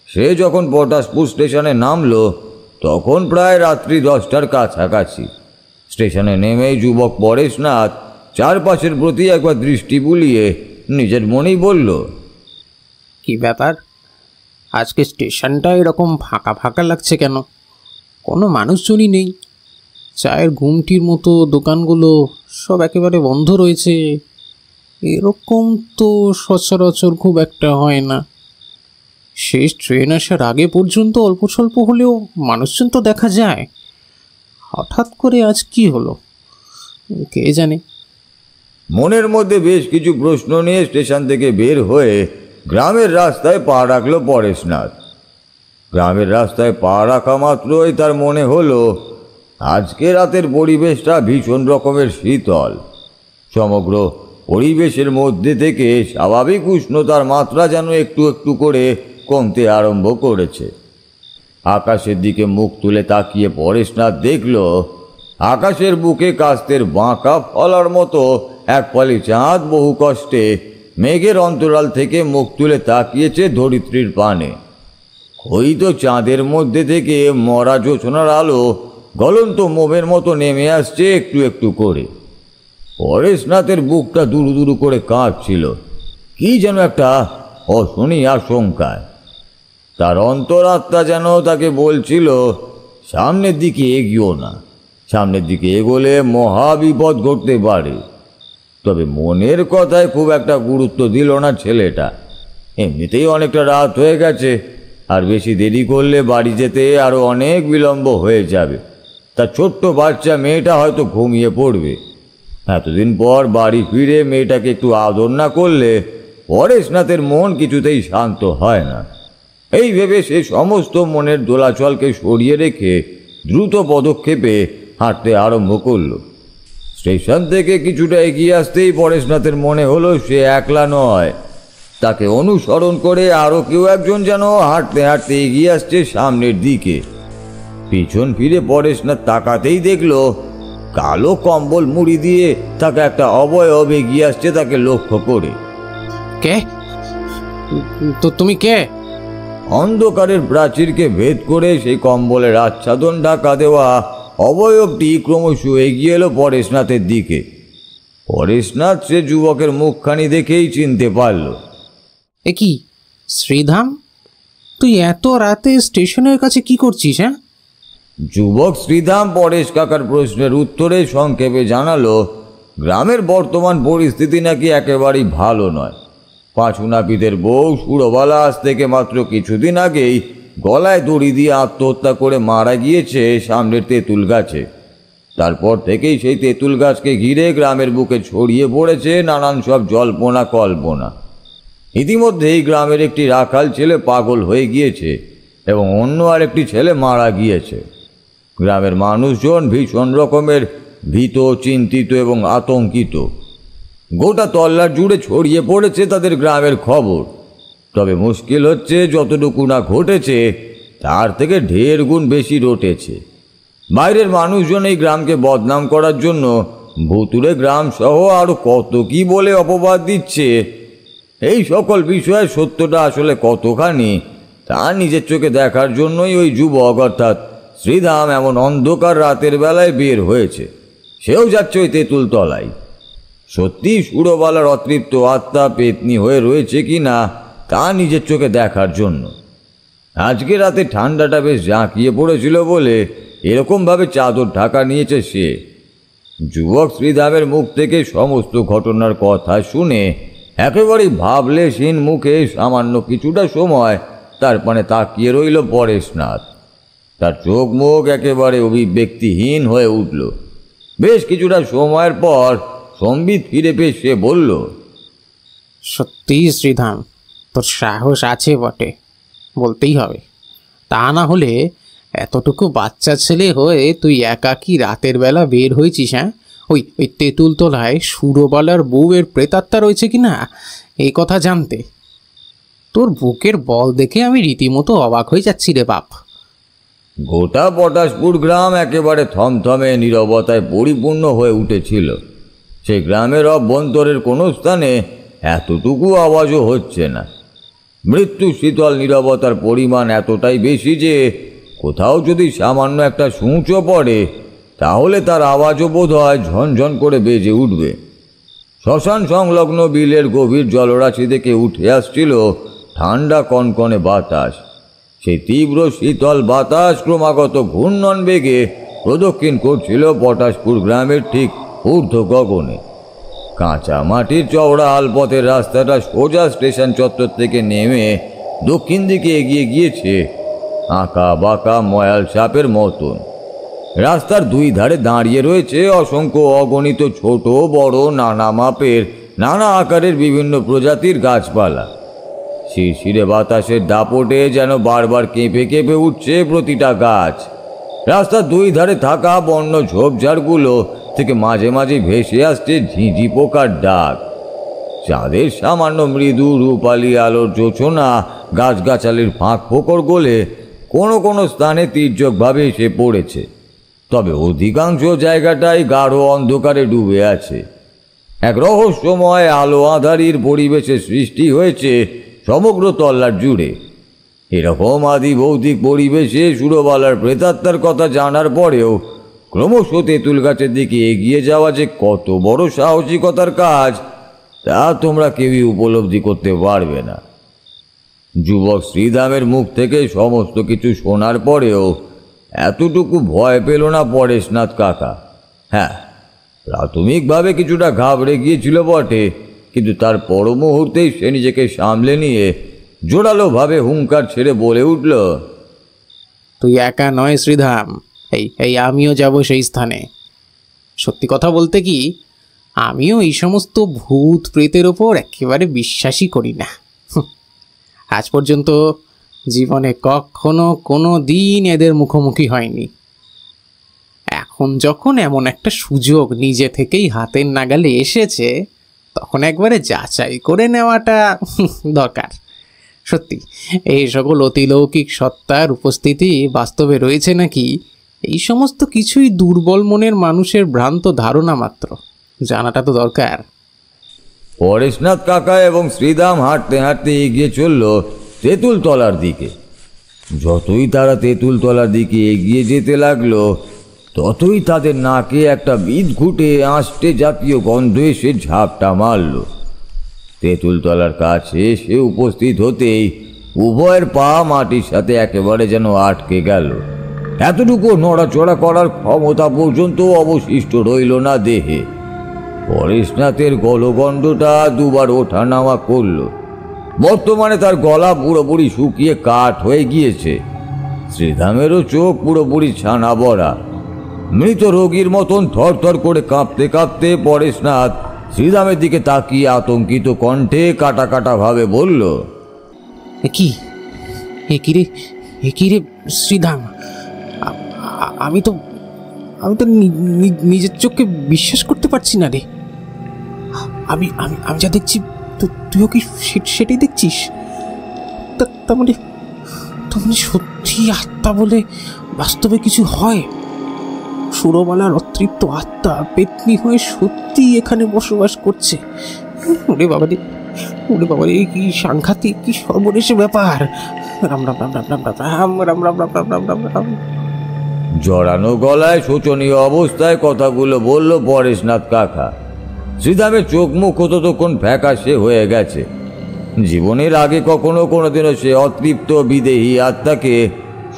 [SPEAKER 5] সে যখন পটাশপুর স্টেশনে নামলো তখন প্রায় রাত্রি 10টার কাছাকাছি। স্টেশনে নেমেই যুবক পরেশনাথ চারপাশের প্রতি একবার দৃষ্টি বুলিয়ে নিজের মনেই বলল,
[SPEAKER 7] কি ব্যাপার, আজকে স্টেশনটা এরকম ফাঁকা ফাঁকা লাগছে কেন? কোনো মানুষজনই নেই। চায়ের ঘুমটির মতো দোকানগুলো সব একেবারে বন্ধ রয়েছে। এরকম তো সচরাচর খুব একটা হয় না। শেষ ট্রেন আসার আগে পর্যন্ত অল্প স্বল্প হলেও মানুষজন তো দেখা যায়। হঠাৎ করে আজ কি হলো কে জানে।
[SPEAKER 5] মনের মধ্যে বেশ কিছু প্রশ্ন নিয়ে স্টেশন থেকে বের হয়ে গ্রামের রাস্তায় পা রাখল পরেশনাথ। গ্রামের রাস্তায় পা রাখা মাত্রই তার মনে হলো আজকে রাতের পরিবেশটা ভীষণ রকমের শীতল। সমগ্র পরিবেশের মধ্যে থেকে স্বাভাবিক উষ্ণতার মাত্রা যেন একটু একটু করে কমতে আরম্ভ করেছে। আকাশের দিকে মুখ তুলে তাকিয়ে পরেশনাথ দেখল আকাশের বুকে কাস্তের বাঁকা ফলার মতো এক ফালি চাঁদ বহু কষ্টে মেঘের অন্তরাল থেকে মুখ তুলে তাকিয়েছে ধরিত্রীর পানে। ক্ষয়িত চাঁদের মধ্যে থেকে মরা জোছনার আলো গলন্ত মোমের মতো নেমে আসছে একটু একটু করে। পরেশনাথের বুকটা দুরু দুরু করে কাঁপছিল, কি যেন একটা অশনি আশঙ্কায়। তার অন্তরাত্মা যেন তাকে বলছিল সামনের দিকে এগিও না, সামনের দিকে এগোলে মহাবিপদ ঘটতে পারে। তবে মনের কথায় খুব একটা গুরুত্ব দিল না ছেলেটা। এমনিতেই অনেকটা রাত হয়ে গেছে, আর বেশি দেরি করলে বাড়ি যেতে আরও অনেক বিলম্ব হয়ে যাবে। তার ছোট্ট বাচ্চা মেয়েটা হয়তো ঘুমিয়ে পড়বে। এতদিন পর বাড়ি ফিরে মেয়েটাকে একটু আদর না করলে পরেশনাথের মন কিছুতেই শান্ত হয় না। এই ভেবে সে সমস্ত মনের দোলাচলকে সরিয়ে রেখে দ্রুত পদক্ষেপে হাঁটতে আরম্ভ করল। স্টেশন থেকে কিছুটা এগিয়ে আসতেই পরেশনাথের মনে হলো সে একলা নয়, তাকে অনুসরণ করে আরও কেউ একজন যেন হাঁটতে হাঁটতে এগিয়ে আসছে সামনের দিকে। পিছন ফিরে পরেশনাথ তাকাতেই দেখল কালো কম্বল মুড়ি দিয়ে তাকে একটা অবয়ব এগিয়ে আসছে তাকে লক্ষ্য করে।
[SPEAKER 7] কে? তো তুমি কে?
[SPEAKER 5] অন্ধকারের প্রাচীরকে ভেদ করে সেই কম্বলের আচ্ছাদন ঢাকা দেওয়া অবয়বটি ক্রমশ এগিয়ে এলো পরেশনাথের দিকে। পরেশনাথ সে যুবকের মুখখানি দেখেই চিনতে পারল।
[SPEAKER 7] এ কি শ্রীধাম, তুই এত রাতে স্টেশনের কাছে কি করছিস? হ্যাঁ?
[SPEAKER 5] যুবক শ্রীধাম পরেশ কাকার প্রশ্নের উত্তরে সংক্ষেপে জানালো গ্রামের বর্তমান পরিস্থিতি নাকি একেবারেই ভালো নয়। পাঁচু নাপিতের বউ সুরবালা আজ থেকে মাত্র কিছুদিন আগেই গলায় দড়ি দিয়ে আত্মহত্যা করে মারা গিয়েছে সামনের তেঁতুল গাছে। তারপর থেকেই সেই তেঁতুল গাছকে ঘিরে গ্রামের বুকে ছড়িয়ে পড়েছে নানান সব জল্পনা কল্পনা। ইতিমধ্যেই গ্রামের একটি রাখাল ছেলে পাগল হয়ে গিয়েছে এবং অন্য আরেকটি ছেলে মারা গিয়েছে। গ্রামের মানুষজন ভীষণ রকমের ভীত, চিন্তিত এবং আতঙ্কিত। গোটা তল্লাট জুড়ে ছড়িয়ে পড়েছে তাদের গ্রামের খবর। তবে মুশকিল হচ্ছে যতটুকু না ঘটেছে তার থেকে ঢের গুণ বেশি রটেছে। বাইরের মানুষজন এই গ্রামকে বদনাম করার জন্য ভুতুড়ে গ্রাম সহ আরও কত কি বলে অপবাদ দিচ্ছে। এই সকল বিষয়ে সত্যটা আসলে কতখানি তা নিজের চোখে দেখার জন্যই ওই যুবক অর্থাৎ শ্রীধাম এমন অন্ধকার রাতের বেলায় বের হয়েছে। সেও যাচ্ছে ওই তেঁতুল তলায়। সত্যি সুরবালার অতৃপ্ত আত্মা পেতনি হয়ে রয়েছে কি না তা নিজের চোখে দেখার জন্য। আজকে রাতে ঠান্ডাটা বেশ জাঁকিয়ে পড়েছিল বলে এরকমভাবে চাদর ঢাকা নিয়েছে সে। যুবক শ্রীধামের মুখ থেকে সমস্ত ঘটনার কথা শুনে একেবারেই ভাবলেশহীন মুখে সামান্য কিছুটা সময় তার পানে তাকিয়ে রইল পরেশনাথ। তার চোখ মুখ একেবারে অভিব্যক্তিহীন হয়ে উঠল। বেশ কিছুটা সময়ের পর সম্বিত ফিরে পেয়ে সে বলল,
[SPEAKER 7] সত্যি শ্রীধাম, তোর সাহস আছে বটে, বলতেই হবে। তা না হলে এতটুকু বাচ্চা ছেলে হয়ে তুই একাকী রাতের বেলা বের হয়েছিস? হ্যাঁ, ওই ওই তেঁতুল তলায় সুরবালার বউয়ের প্রেতাত্মা রয়েছে কি না এই কথা জানতে? তোর বুকের বল দেখে আমি রীতিমতো অবাক হয়ে যাচ্ছি রে বাপ।
[SPEAKER 5] গোটা পটাশপুর গ্রাম একেবারে থমথমে নীরবতায় পরিপূর্ণ হয়ে উঠেছিল। সেই গ্রামের অভ্যন্তরের কোনো স্থানে এতটুকু আওয়াজও হচ্ছে না। মৃত্যু শীতল নীরবতার পরিমাণ এতটাই বেশি যে কোথাও যদি সামান্য একটা সূঁচও পড়ে তাহলে তার আওয়াজও বোধ হয় ঝনঝন করে বেজে উঠবে। শ্মশান সংলগ্ন বিলের গভীর জলরাশি থেকে উঠে আসছিল ঠান্ডা কনকনে বাতাস। সেই তীব্র শীতল বাতাস ক্রমাগত ঘূর্ণন বেগে প্রদক্ষিণ করছিল পটাশপুর গ্রামের ঠিক ঊর্ধ্ব গগনে। কাঁচা মাটির চওড়া আলপথের রাস্তাটা সোজা স্টেশন চত্বর থেকে নেমে দক্ষিণ দিকে এগিয়ে গিয়েছে আঁকা বাঁকা ময়াল সাপের মতন। রাস্তার দুই ধারে দাঁড়িয়ে রয়েছে অসংখ্য অগণিত ছোট বড় নানা মাপের নানা আকারের বিভিন্ন প্রজাতির গাছপালা। শিরশিরে বাতাসের দাপটে যেন বারবার কেঁপে কেঁপে উঠছে প্রতিটা গাছ। রাস্তার দুই ধারে থাকা বন্য ঝোপঝাড়গুলো থেকে মাঝে মাঝে ভেসে আসছে ঝিঁঝি পোকার ডাক। চাঁদের সামান্য মৃদু রূপালি আলোর জোছনা গাছগাছালির ফাঁক ফোকর গলে কোনো কোনো স্থানে তীর্যকভাবে এসে পড়েছে, তবে অধিকাংশ জায়গাটাই গাঢ় অন্ধকারে ডুবে আছে। এক রহস্যময় আলো আঁধারির পরিবেশের সৃষ্টি হয়েছে সমগ্র তল্লাট জুড়ে। এরকম আদি ভৌতিক পরিবেশে সুরবালার প্রেতাত্মার কথা জানার পরেও ক্রমশ তেঁতুল গাছের দিকে এগিয়ে যাওয়া যে কত বড় সাহসিকতার কাজ তা তোমরা কেউই উপলব্ধি করতে পারবে না। যুবক শ্রীধামের মুখ থেকে সমস্ত কিছু শোনার পরেও এতটুকু ভয় পেল না পরেশনাথ কাকা। হ্যাঁ, প্রাথমিকভাবে কিছুটা ঘাবড়ে গিয়েছিল বটে, কিন্তু তার পর মুহূর্তেই সে নিজেকে সামলে নিয়ে জোরালোভাবে হুঙ্কার ছেড়ে বলে উঠল,
[SPEAKER 7] তুই একা নয় শ্রীধাম, এই আমিও যাব সেই স্থানে। সত্যি কথা বলতে কি, আমিও এই সমস্ত ভূত প্রেতের ওপর একেবারে বিশ্বাসই করি না। আজ পর্যন্ত জীবনে কখনো কোনো দিন এদের মুখোমুখি হয়নি। এখন যখন এমন একটা সুযোগ নিজে থেকেই হাতের নাগালে এসেছে, তখন একবারে যাচাই করে নেওয়াটা দরকার। সত্যি এই সকল অতিলৌকিক সত্তার উপস্থিতি বাস্তবে রয়েছে নাকি, এই সমস্ত কিছুই দুর্বল মনের মানুষের ভ্রান্ত ধারণা মাত্র, জানাটা তো দরকার।
[SPEAKER 5] পরেশনাথ কাকা এবং শ্রীধাম হাঁটতে হাঁটতে এগিয়ে চলল তেঁতুল তলার দিকে। যতই তারা তেঁতুল তলার দিকে এগিয়ে যেতে লাগলো, ততই তাদের নাকে একটা বিদঘুটে আঁশটে জাতীয় গন্ধ এসে ঝাপটা মারল। তেঁতুল তলার কাছে সে উপস্থিত হতেই উভয়ের পা মাটির সাথে একেবারে যেন আটকে গেল। এতটুকু নড়াচড়া করার ক্ষমতা পর্যন্ত অবশিষ্ট রইল না দেহে। পরেশনাথের গলগণ্ডটা দুবার ওঠা নামা করল। বর্তমানে তার গলা পুরোপুরি শুকিয়ে কাঠ হয়ে গিয়েছে। শ্রীধামেরও চোখ পুরোপুরি ছানা ভরা। মৃত রোগীর মতন থরথর করে কাঁপতে কাঁপতে পরেশনাথ শ্রীধামের দিকে তাকিয়ে আতঙ্কিত কণ্ঠে কাটা কাটা ভাবে বলল,
[SPEAKER 7] কি রে শ্রীধাম, আমি তো নিজের চোখকে বিশ্বাস করতে পারছি না রে। আমি যা দেখছি তুইও কি সেটাই দেখছিস? তার মানে সত্যি আত্মা বলে বাস্তবে কিছু হয়? সুরবালার অতৃপ্ত আত্মা পেতনি হয়ে সত্যি এখানে বসবাস করছে? ওরে বাবারে কি সাংঘাতিক, কি সর্বনেশে ব্যাপার। রাম রাম রাম রাম রাম রাম রাম রাম রাম রাম রাম রাম রাম রাম।
[SPEAKER 5] জড়ানো গলায় শোচনীয় অবস্থায় কথাগুলো বলল পরেশনাথ কাকা। শ্রীধামের চোখ মুখ ততক্ষণ ফ্যাকাশে হয়ে গেছে। জীবনের আগে কখনো কোনোদিনও সে অতৃপ্ত বিদেহী আত্মাকে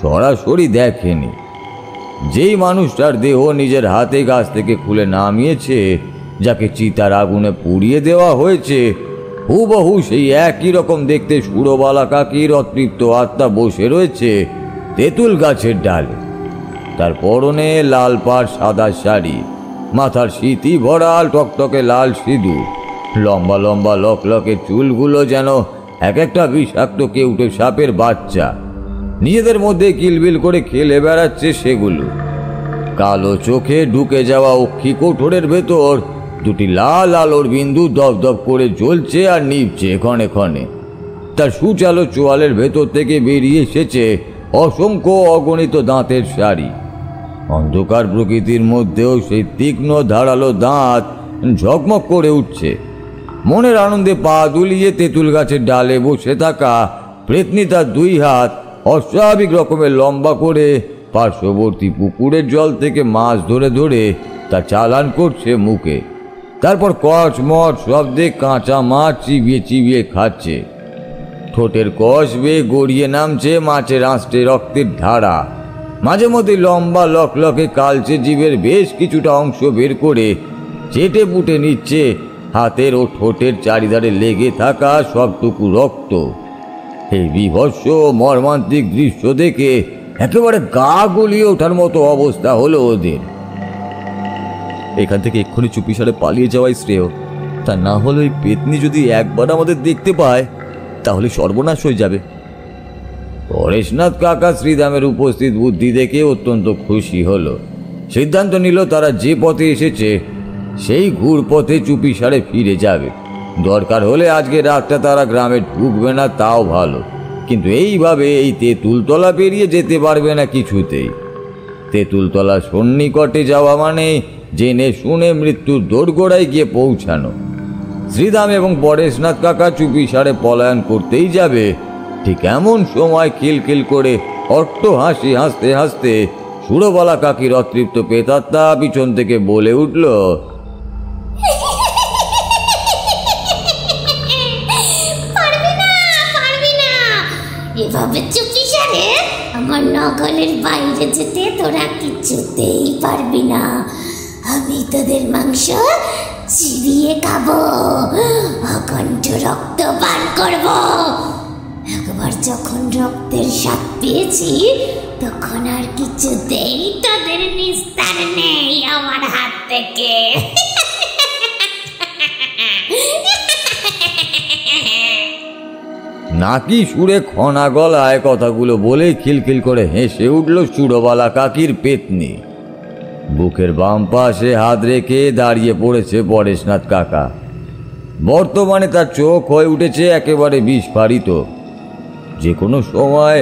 [SPEAKER 5] সরাসরি দেখেনি। যেই মানুষটার দেহ নিজের হাতে গাছ থেকে খুলে নামিয়েছে, যাকে চিতার আগুনে পুড়িয়ে দেওয়া হয়েছে, হুবহু সেই একই রকম দেখতে সুরবালা কাকির অতৃপ্ত আত্মা বসে রয়েছে তেঁতুল গাছের ডালে। তার পরনে লাল পাড় সাদা শাড়ি, মাথার স্মৃতি ভরা টকটকে লাল সিঁদুর, লম্বা লম্বা লকলকে চুলগুলো যেন এক একটা বিষাক্ত কেউটে সাপের বাচ্চা। নিজেদের মধ্যে কিলবিল করে খেলে বেড়াচ্ছে সেগুলো। কালো চোখে ঢুকে যাওয়া অক্ষি কোঠরের ভেতর দুটি লাল আলোর বিন্দু দপদপ করে জ্বলছে আর নিভছে ক্ষণে ক্ষণে। তার সুচালো চোয়ালের ভেতর থেকে বেরিয়ে এসেছে অসংখ্য অগণিত দাঁতের সারি। অন্ধকার প্রকৃতির মধ্যেও সেই তীক্ষ্ণ ধারালো দাঁত ঝকমক করে উঠছে। মনের আনন্দে পা দুলিয়ে তেঁতুল গাছের ডালে বসে থাকা প্রেতনি তার দুই হাত অস্বাভাবিক রকমের লম্বা করে পার্শ্ববর্তী পুকুরের জল থেকে মাছ ধরে ধরে তা চালান করছে মুখে। তারপর কচমচ শব্দে কাঁচা মাছ চিবিয়ে চিবিয়ে খাচ্ছে। ঠোঁটের কষ বেয়ে গড়িয়ে নামছে মাছের আঁচড়ে রক্তের ধারা। মাঝে মধ্যে লম্বা লকলকে কালচে জীবের বেশ কিছুটা অংশ বের করে চেটে পুটে নিচ্ছে হাতের ও ঠোঁটের চারিধারে লেগে থাকা সবটুকু রক্ত। এই বিভৎস মর্মান্তিক দৃশ্য দেখে একেবারে গা গলিয়ে ওঠার মতো অবস্থা হলো ওদের।
[SPEAKER 8] এখান থেকে এক্ষুনি চুপিসারে পালিয়ে যাওয়াই শ্রেয়। তা না হলে ওই পেতনি যদি একবার আমাদের দেখতে পায় তাহলে সর্বনাশ হয়ে যাবে।
[SPEAKER 5] পরেশনাথ কাকা শ্রীরামের উপস্থিত বুদ্ধি দেখে অত্যন্ত খুশি হলো। সিদ্ধান্ত নিল তারা যে পথে এসেছে সেই ঘুর পথে চুপিসারে ফিরে যাবে। দরকার হলে আজকে রাতটা তারা গ্রামে ঢুকবে না, তাও ভালো, কিন্তু এইভাবে এই তেঁতুলতলা পেরিয়ে যেতে পারবে না কিছুতেই। তেঁতুলতলা সন্নিকটে যাওয়া মানে জেনে শুনে মৃত্যুর দোরগোড়ায় গিয়ে পৌঁছানো। শ্রীরাম এবং পরেশনাথ কাকা চুপিসারে পলায়ন করতেই যাবে, ঠিক এমন সময় খিলখিল করে অট্ট হাসি হাসতে হাসতে সুরবালা কাকির অতৃপ্ত পেতাত্তা পিছন থেকে বলে উঠল,
[SPEAKER 9] এভাবে চুপিসারে আমার নগরের বাইরে যেতে তোরা কিছুতেই পারবি না। আমি তোদের মাংস চিবিয়ে খাবো, অকণ্ঠ রক্ত পান করব। একবার যখন রক্তের স্বাদ পেয়েছি তখন আর কিছুতেই তোদের নিস্তার নেই আমার হাত থেকে।
[SPEAKER 5] নাকি সুরে খনা গলায় কথাগুলো বলে খিলখিল করে হেসে উঠল সুরবালা কাকির পেতনি। বুকের বাম পাশে হাত রেখে দাঁড়িয়ে পড়েছে পরেশনাথ কাকা। বর্তমানে তার চোখ হয়ে উঠেছে একেবারে বিস্ফারিত। যে কোনো সময়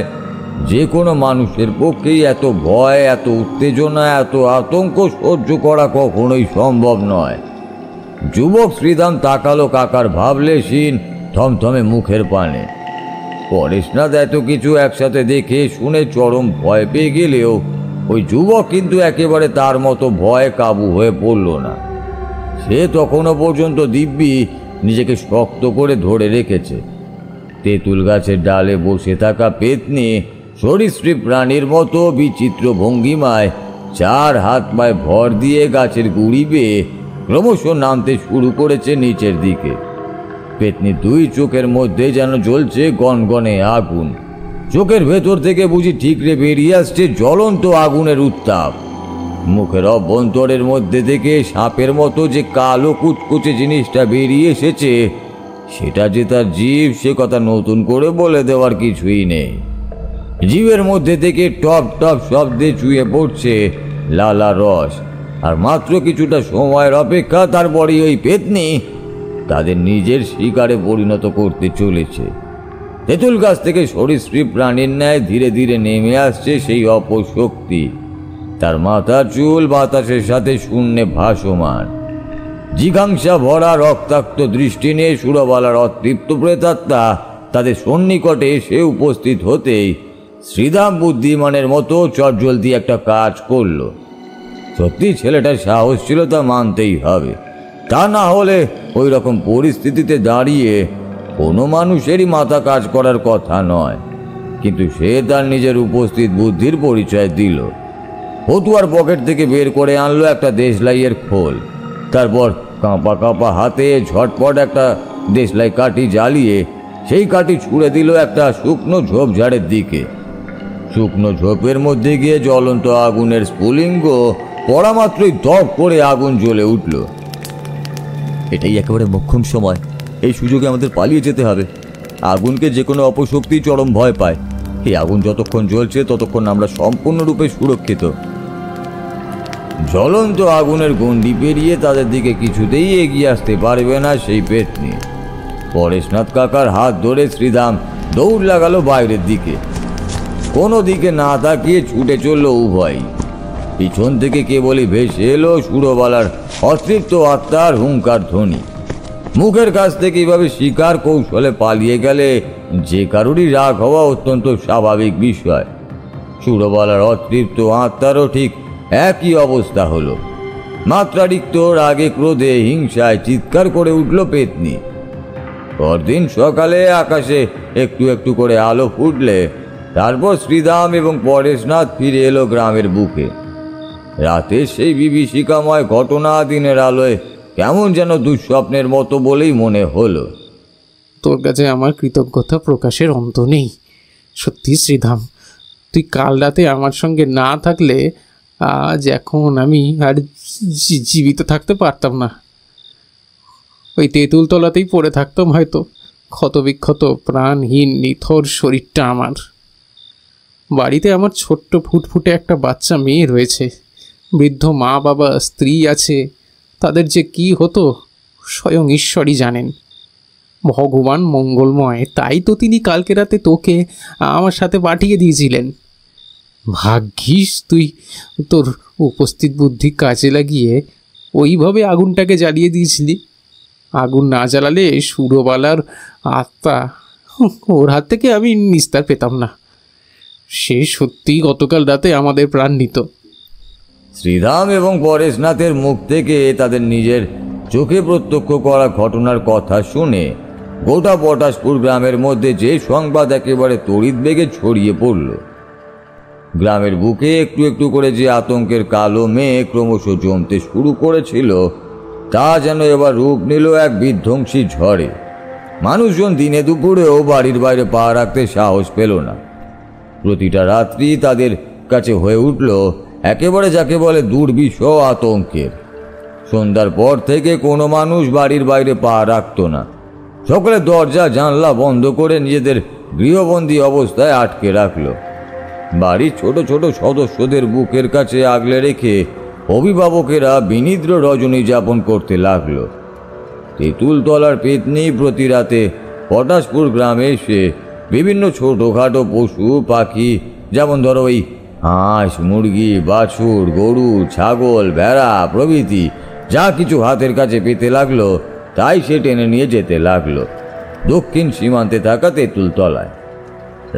[SPEAKER 5] যে কোনো মানুষের পক্ষেই এত ভয়, এত উত্তেজনা, এত আতঙ্ক সহ্য করা কখনোই সম্ভব নয়। যুবক শ্রীরাম তাকালো কাকার ভাবলেশীন থমথমে মুখের পানে। পরেশনাথ এত কিছু একসাথে দেখে শুনে চরম ভয় পেয়ে গেলেও ওই যুবক কিন্তু একেবারে তার মতো ভয়ে কাবু হয়ে পড়ল না। সে তখনও পর্যন্ত দিব্যি নিজেকে শক্ত করে ধরে রেখেছে। তেঁতুল গাছের ডালে বসে থাকা পেতনি সরীসৃপ প্রাণীর মতো বিচিত্র ভঙ্গিমায় চার হাত পায়ে ভর দিয়ে গাছের গুড়ি বেয়ে ক্রমশ নামতে শুরু করেছে নিচের দিকে। পেতনি দুই চোখের মধ্যে যেন জ্বলছে গনগনে আগুন। চোখের ভেতর থেকে বুঝি ঠিকরে বেরিয়ে আসছে জ্বলন্ত আগুনের উত্তাপ। মুখের অভ্যন্তরের মধ্যে থেকে সাপের মতো যে কালো কুচকুচে জিনিসটা বেরিয়ে এসেছে সেটা যে তার জীব, সে কথা নতুন করে বলে দেওয়ার কিছুই নেই। জীবের মধ্যে থেকে টপ টপ শব্দে চুয়ে পড়ছে লালা রস। আর মাত্র কিছুটা সময়ের অপেক্ষা, তারপরেই ওই পেতনি তাদের নিজের শিকারে পরিণত করতে চলেছে। তেঁতুল গাছ থেকে সরীসৃপ প্রাণীর ন্যায় ধীরে ধীরে নেমে আসছে সেই অপশক্তি। তার মাথার চুল বাতাসের সাথে শূন্যে ভাসমান। জিঘাংসা ভরা রক্তাক্ত দৃষ্টি নিয়ে সুরবালার অতৃপ্ত প্রেতাত্মা তাদের সন্নিকটে এসে উপস্থিত হতেই শ্রীরাম বুদ্ধিমানের মতো চটজলদি একটা কাজ করল। সত্যি ছেলেটার সাহস ছিল, তা মানতেই হবে। তা না হলে ওই রকম পরিস্থিতিতে দাঁড়িয়ে কোনো মানুষেরই মাথা কাজ করার কথা নয়। কিন্তু সে তার নিজের উপস্থিত বুদ্ধির পরিচয় দিল। হতুয়ার পকেট থেকে বের করে আনলো একটা দেশলাইয়ের খোল। তারপর কাঁপা কাঁপা হাতে ঝটপট একটা দেশলাই কাঠি জ্বালিয়ে সেই কাঠি ছুঁড়ে দিল একটা শুকনো ঝোপঝাড়ের দিকে। শুকনো ঝোপের মধ্যে গিয়ে জ্বলন্ত আগুনের স্ফুলিঙ্গ পড়া মাত্রই দপ করে আগুন জ্বলে উঠল।
[SPEAKER 8] এটাই একেবারে মোক্ষম সময়। এই সুযোগে আমাদের পালিয়ে যেতে হবে। আগুনকে যে কোনো অপশক্তি চরম ভয় পায়। এই আগুন যতক্ষণ জ্বলছে ততক্ষণ আমরা সম্পূর্ণরূপে সুরক্ষিত।
[SPEAKER 5] জ্বলন্ত আগুনের গণ্ডি পেরিয়ে তাদের দিকে কিছুতেই এগিয়ে আসতে পারবে না সেই পেতনি। পরেশনাথ কাকার হাত ধরে শ্রীরাম দৌড় লাগালো বাইরের দিকে। কোনো দিকে না তাকিয়ে ছুটে চলল উভয়। পিছন থেকে কেবলই ভেসে এলো সুরবালার অতৃপ্ত আত্মার হুঙ্কার ধ্বনি। মুখের কাছ থেকে এইভাবে শিকার কৌশলে পালিয়ে গেলে যে কারুরই রাগ হওয়া অত্যন্ত স্বাভাবিক বিষয়। সুরবালার অতৃপ্ত আত্মারও ঠিক একই অবস্থা হলো। মাত্রাতিরিক্ত রাগে ক্রোধে হিংসায় চিৎকার করে উঠল পেতনি। পরদিন সকালে আকাশে একটু একটু করে আলো ফুটলে তারপর শ্রীধাম এবং পরেশনাথ ফিরে এলো গ্রামের বুকে। রাতে সেই বিভীষিকাময় ঘটনা দিনের আলোয় কেমন যেন দুঃস্বপ্নের মতো বলেই মনে হলো।
[SPEAKER 7] তোর কাছে আমার কৃতজ্ঞতা প্রকাশের অন্ত নেই। সত্যি শ্রীধাম, তুই কাল রাতে আমার সঙ্গে না থাকলে আজ এখন আমি আর জীবিত থাকতে পারতাম না। ওই তেঁতুলতলাতেই পড়ে থাকতাম হয়তো, ক্ষতবিক্ষত প্রাণহীন নিথর শরীরটা আমার। বাড়িতে আমার ছোট্ট ফুটফুটে একটা বাচ্চা মেয়ে রয়েছে, বৃদ্ধ মা বাবা স্ত্রী আছে, তাদের যে কি হতো স্বয়ং ঈশ্বরই জানেন। ভগবান মঙ্গলময়, তাই তো তিনি কালকে রাতে তোকে আমার সাথে পাঠিয়ে দিয়েছিলেন। ভাগ্যিস তুই তোর উপস্থিত বুদ্ধি কাজে লাগিয়ে ওইভাবে আগুনটাকে জ্বালিয়ে দিয়েছিলি। আগুন না জ্বালালে সুরবালার আত্মা, ওর হাত থেকে আমি নিস্তার পেতাম না। সে সত্যি গতকাল রাতে আমাদের প্রাণ নিত।
[SPEAKER 5] শ্রীধাম এবং পরেশনাথের মুখ থেকে তাদের নিজের চোখে প্রত্যক্ষ করা ঘটনার কথা শুনে গোটা পটাশপুর গ্রামের মধ্যে যে সংবাদ একেবারে তড়িৎ বেগে ছড়িয়ে পড়ল। গ্রামের বুকে একটু একটু করে যে আতঙ্কের কালো মেঘ ক্রমশ জমতে শুরু করেছিল, তা যেন এবার রূপ নিল এক বিধ্বংসী ঝড়ে। মানুষজন দিনে দুপুরেও বাড়ির বাইরে পা রাখতে সাহস পেল না। প্রতিটা রাত্রি তাদের কাছে হয়ে উঠল একেবারে যাকে বলে দুর্বিষহ আতঙ্কের। সন্ধ্যার পর থেকে কোনো মানুষ বাড়ির বাইরে পা রাখত না। সকলে দরজা জানলা বন্ধ করে নিজেদের গৃহবন্দী অবস্থায় আটকে রাখল। বাড়ির ছোট ছোট সদস্যদের বুকের কাছে আগলে রেখে অভিভাবকেরা বিনিদ্র রজনী যাপন করতে লাগল। তেঁতুলতলার পেতনি প্রতি রাতে পটাশপুর গ্রামে এসে বিভিন্ন ছোটোখাটো পশু পাখি, যেমন ধরো ওই হাঁস, মুরগি, বাছুর, গরু, ছাগল, ভেড়া প্রভৃতি যা কিছু হাতের কাছে পেতে লাগলো, তাই সে টেনে নিয়ে যেতে লাগলো দক্ষিণ সীমান্তে থাকা তেঁতুলতলায়।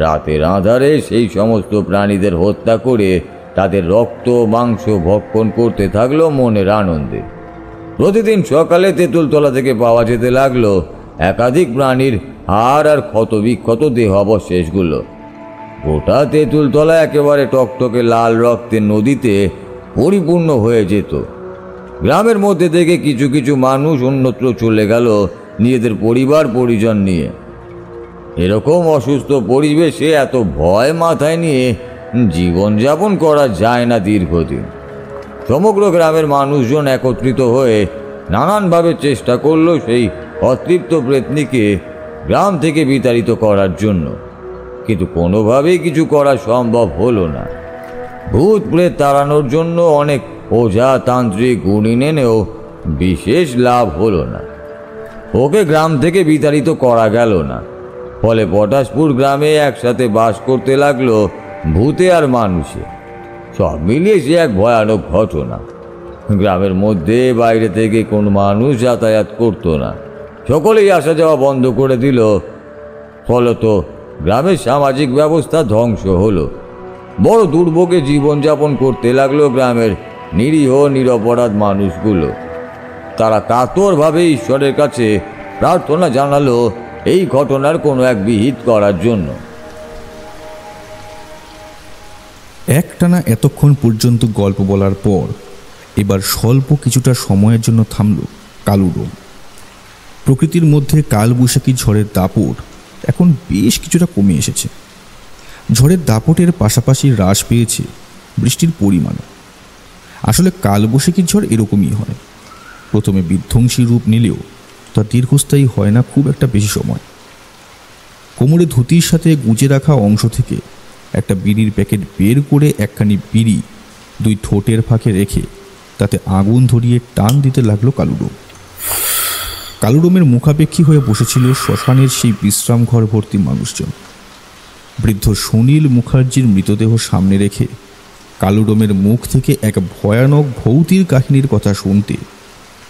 [SPEAKER 5] রাতের আঁধারে সেই সমস্ত প্রাণীদের হত্যা করে তাদের রক্ত মাংস ভক্ষণ করতে থাকলো মনের আনন্দে। প্রতিদিন সকালে তেঁতুলতলা থেকে পাওয়া যেতে লাগলো একাধিক প্রাণীর হাড় আর ক্ষতবিক্ষত দেহ অবশেষগুলো। গোটা তেঁতুলতলা একেবারে টকটকে লাল রক্তের নদীতে পরিপূর্ণ হয়ে যেত। গ্রামের মধ্যে থেকে কিছু কিছু মানুষ অন্যত্র চলে গেল নিজেদের পরিবার পরিজন নিয়ে। এরকম অসুস্থ পরিবেশে এত ভয় মাথায় নিয়ে জীবনযাপন করা যায় না দীর্ঘদিন। সমগ্র গ্রামের মানুষজন একত্রিত হয়ে নানানভাবে চেষ্টা করল সেই অতৃপ্ত প্রেতনিকে গ্রাম থেকে বিতাড়িত করার জন্য, কিন্তু কোনোভাবেই কিছু করা সম্ভব হলো না। ভূত প্রেত তাড়ানোর জন্য অনেক ওঝা তান্ত্রিক গুণী এনেও বিশেষ লাভ হলো না। ওকে গ্রাম থেকে বিতাড়িত করা গেল না। ফলে পটাশপুর গ্রামে একসাথে বাস করতে লাগলো ভূতে আর মানুষে। সব মিলিয়ে সে এক ভয়ানক ঘটনা। গ্রামের মধ্যে বাইরে থেকে কোনো মানুষ যাতায়াত করতো না, সকলেই আসা যাওয়া বন্ধ করে দিল। ফলত গ্রামের সামাজিক ব্যবস্থা ধ্বংস হলো। বড় দুর্ভোগে জীবনযাপন করতে লাগলো গ্রামের নিরীহ নিরপরাধ মানুষগুলো। তারা কাতরভাবে ঈশ্বরের কাছে প্রার্থনা জানালো এই ঘটনার কোনো এক বিহিত করার জন্য।
[SPEAKER 3] একটানা এতক্ষণ পর্যন্ত গল্প বলার পর এবার স্বল্প কিছুটা সময়ের জন্য থামল কালুডোম। প্রকৃতির মধ্যে কালবৈশাখী ঝড়ের দাপট এখন বেশ কিছুটা কমে এসেছে। ঝড়ের দাপটের পাশাপাশি হ্রাস পেয়েছে বৃষ্টির পরিমাণ। আসলে কালবৈশাখী ঝড় এরকমই হয়, প্রথমে বিধ্বংসী রূপ নিলেও তা দীর্ঘস্থায়ী হয় না খুব একটা বেশি সময়। কোমরে ধুতির সাথে গুঁজে রাখা অংশ থেকে একটা বিড়ির প্যাকেট বের করে একখানি বিড়ি দুই ঠোঁটের ফাঁকে রেখে তাতে আগুন ধরিয়ে টান দিতে লাগলো কালুডোম। কালুডোমের মুখাপেক্ষী হয়ে বসেছিল শ্মশানের সেই বিশ্রাম ঘর ভর্তি মানুষজন। বৃদ্ধ সুনীল মুখার্জির মৃতদেহ সামনে রেখে কালুডোমের মুখ থেকে এক ভয়ানক ভৌতির কাহিনীর কথা শুনতে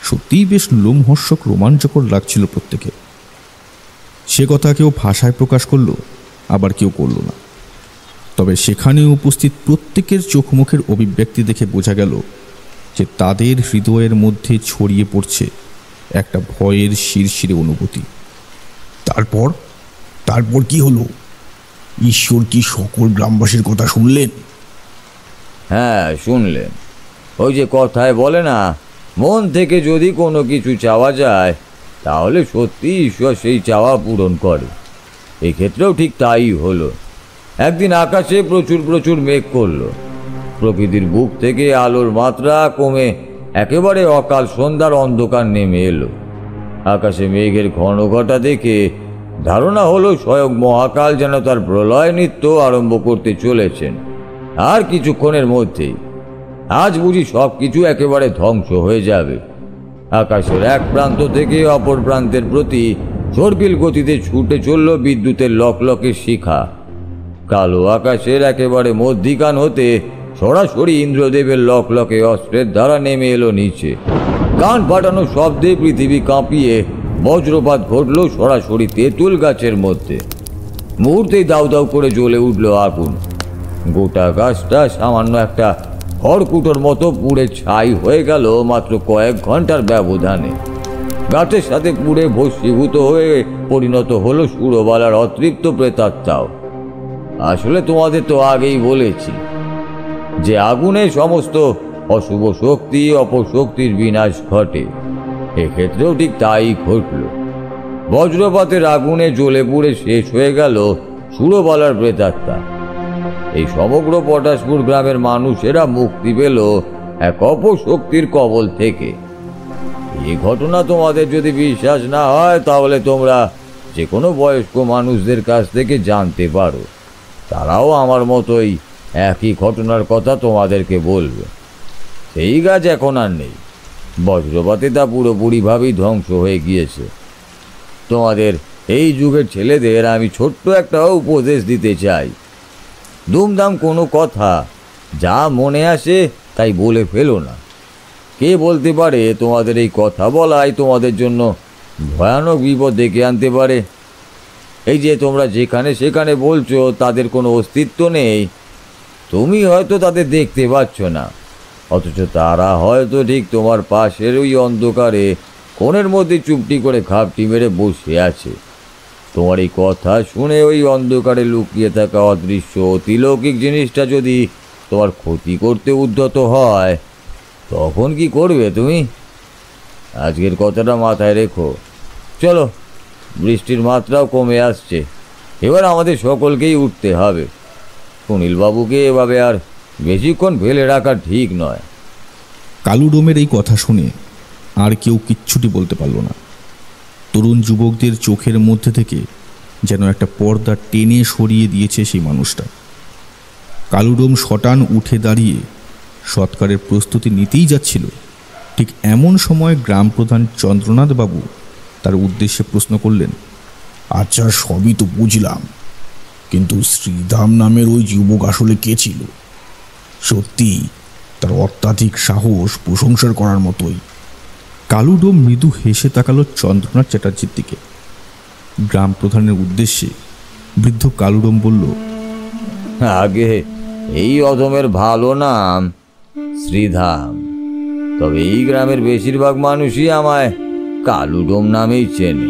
[SPEAKER 3] সত্যিই বেশ লোমহর্ষক রোমাঞ্চকর লাগছিল প্রত্যেকে। সে কথা কেউ ভাষায় প্রকাশ করল, আবার কেউ করল না। তবে সেখানে উপস্থিত প্রত্যেকের চোখ মুখের অভিব্যক্তি দেখে বোঝা গেল যে তাদের হৃদয়ের মধ্যে ছড়িয়ে পড়ছে একটা ভয়ের শিরশিরে অনুভূতি।
[SPEAKER 2] তারপর তারপর কি হলো? ঈশ্বর কি সকল গ্রামবাসীর কথা শুনলেন?
[SPEAKER 5] হ্যাঁ, শুনলেন। ওই যে কথায় বলে না, মন থেকে যদি কোনো কিছু চাওয়া যায় তাহলে সত্যি ঈশ্বর সেই চাওয়া পূরণ করে। এই ক্ষেত্রেও ঠিক তাই হলো। একদিন আকাশে প্রচুর প্রচুর মেঘ করলো। প্রকৃতির বুক থেকে আলোর মাত্রা কমে একেবারে অকাল সন্ধ্যার অন্ধকার নেমে এলো। আকাশে মেঘের ঘন ঘটা দেখে ধারণা হলো স্বয়ং মহাকাল যেন তার প্রলয় নৃত্য আরম্ভ করতে চলেছেন আর কিছুক্ষণের মধ্যেই। আজ বুঝি সব কিছু একেবারে ধ্বংস হয়ে যাবে। আকাশের এক প্রান্ত থেকে অপর প্রান্তের প্রতি সর্পিল গতিতে ছুটে চলল বিদ্যুতের লকলকে শিখা। কালো আকাশের একেবারে মধ্যিখান হতে সরাসরি ইন্দ্রদেবের লকলকে অস্ত্রের দ্বারা নেমে এলো নিচে। কান ফাটানো শব্দে পৃথিবী কাঁপিয়ে বজ্রপাত ঘটল সরাসরি তেঁতুল গাছের মধ্যে। মুহূর্তেই দাউ দাউ করে জ্বলে উঠল আগুন। গোটা গাছটা সামান্য একটা খড়কুটোর মতো পুড়ে ছাই হয়ে গেল মাত্র কয়েক ঘন্টার ব্যবধানে। গাছের সাথে পুড়ে ভস্মীভূত হয়ে পরিণত হলো সুরবালার অতৃপ্ত প্রেতাত্মাও। আসলে তোমাদের তো আগেই বলেছি যে আগুনে সমস্ত অশুভ শক্তি অপশক্তির বিনাশ ঘটে। এক্ষেত্রেও ঠিক তাই ঘটল। বজ্রপাতের আগুনে জ্বলে পুড়ে শেষ হয়ে গেল সুরবালার প্রেতাত্মা। এই সমগ্র পটাশপুর গ্রামের মানুষেরা মুক্তি পেল এক অপশক্তির কবল থেকে। এই ঘটনা তোমাদের যদি বিশ্বাস না হয় তাহলে তোমরা যে কোনো বয়স্ক মানুষদের কাছ থেকে জানতে পারো। তারাও আমার মতোই একই ঘটনার কথা তোমাদেরকে বলবে। সেই গাছ এখন আর নেই। বজ্রপাতে তা পুরোপুরিভাবেই ধ্বংস হয়ে গিয়েছে। তোমাদের এই যুগের ছেলেদের আমি ছোট্ট একটা উপদেশ দিতে চাই। দুমদাম কোনো কথা যা মনে আসে তাই বলে ফেলো না। কে বলতে পারে তোমাদের এই কথা বলাই তোমাদের জন্য ভয়ানক বিপদ ডেকে আনতে পারে। এই যে তোমরা যেখানে সেখানে বলছো তাদের কোনো অস্তিত্ব নেই, তুমি হয়তো তাদের দেখতে পাচ্ছ না, অথচ তারা হয়তো ঠিক তোমার পাশের ওই অন্ধকারে কোণের মধ্যে চুপটি করে খাপটি মেরে বসে আছে। তোমার এই কথা শুনে ওই অন্ধকারে লুকিয়ে থাকা অদৃশ্য অতিলৌকিক জিনিসটা যদি তোমার ক্ষতি করতে উদ্যত হয় তখন কি করবে তুমি? আজকের কথাটা মাথায় রেখো। চলো, বৃষ্টির মাত্রাও কমে আসছে। এবার আমাদের সকলকেই উঠতে হবে। সুনীলবাবুকে এভাবে আর বেশিক্ষণ ফেলে রাখা ঠিক নয়।
[SPEAKER 3] কালুডোমের এই কথা শুনে আর কেউ কিচ্ছুটি বলতে পারল না। তরুণ যুবকদের চোখের মধ্যে থেকে যেন একটা পর্দা টেনে সরিয়ে দিয়েছে সেই মানুষটা। কালুডোম শটান উঠে দাঁড়িয়ে সৎকারের প্রস্তুতি নিতেই যাচ্ছিল। ঠিক এমন সময় গ্রাম প্রধান চন্দ্রনাথ বাবু তার উদ্দেশ্যে প্রশ্ন করলেন,
[SPEAKER 2] আচ্ছা, সবই তো বুঝলাম, কিন্তু শ্রীধাম নামের ওই যুবক আসলে কে ছিল? সত্যি তার অত্যাধিক সাহস প্রশংসার করার মতোই।
[SPEAKER 3] কালুডোম মৃদু হেসে তাকালো চন্দ্রনাথ চ্যাটার্জির দিকে। গ্রাম প্রধানের উদ্দেশ্যে বৃদ্ধ কালুডোম বলল,
[SPEAKER 5] আগে এই অধমের ভালো নাম শ্রীধাম, তবে এই গ্রামের বেশিরভাগ মানুষই আমায় কালুডোম নামেই চেনে।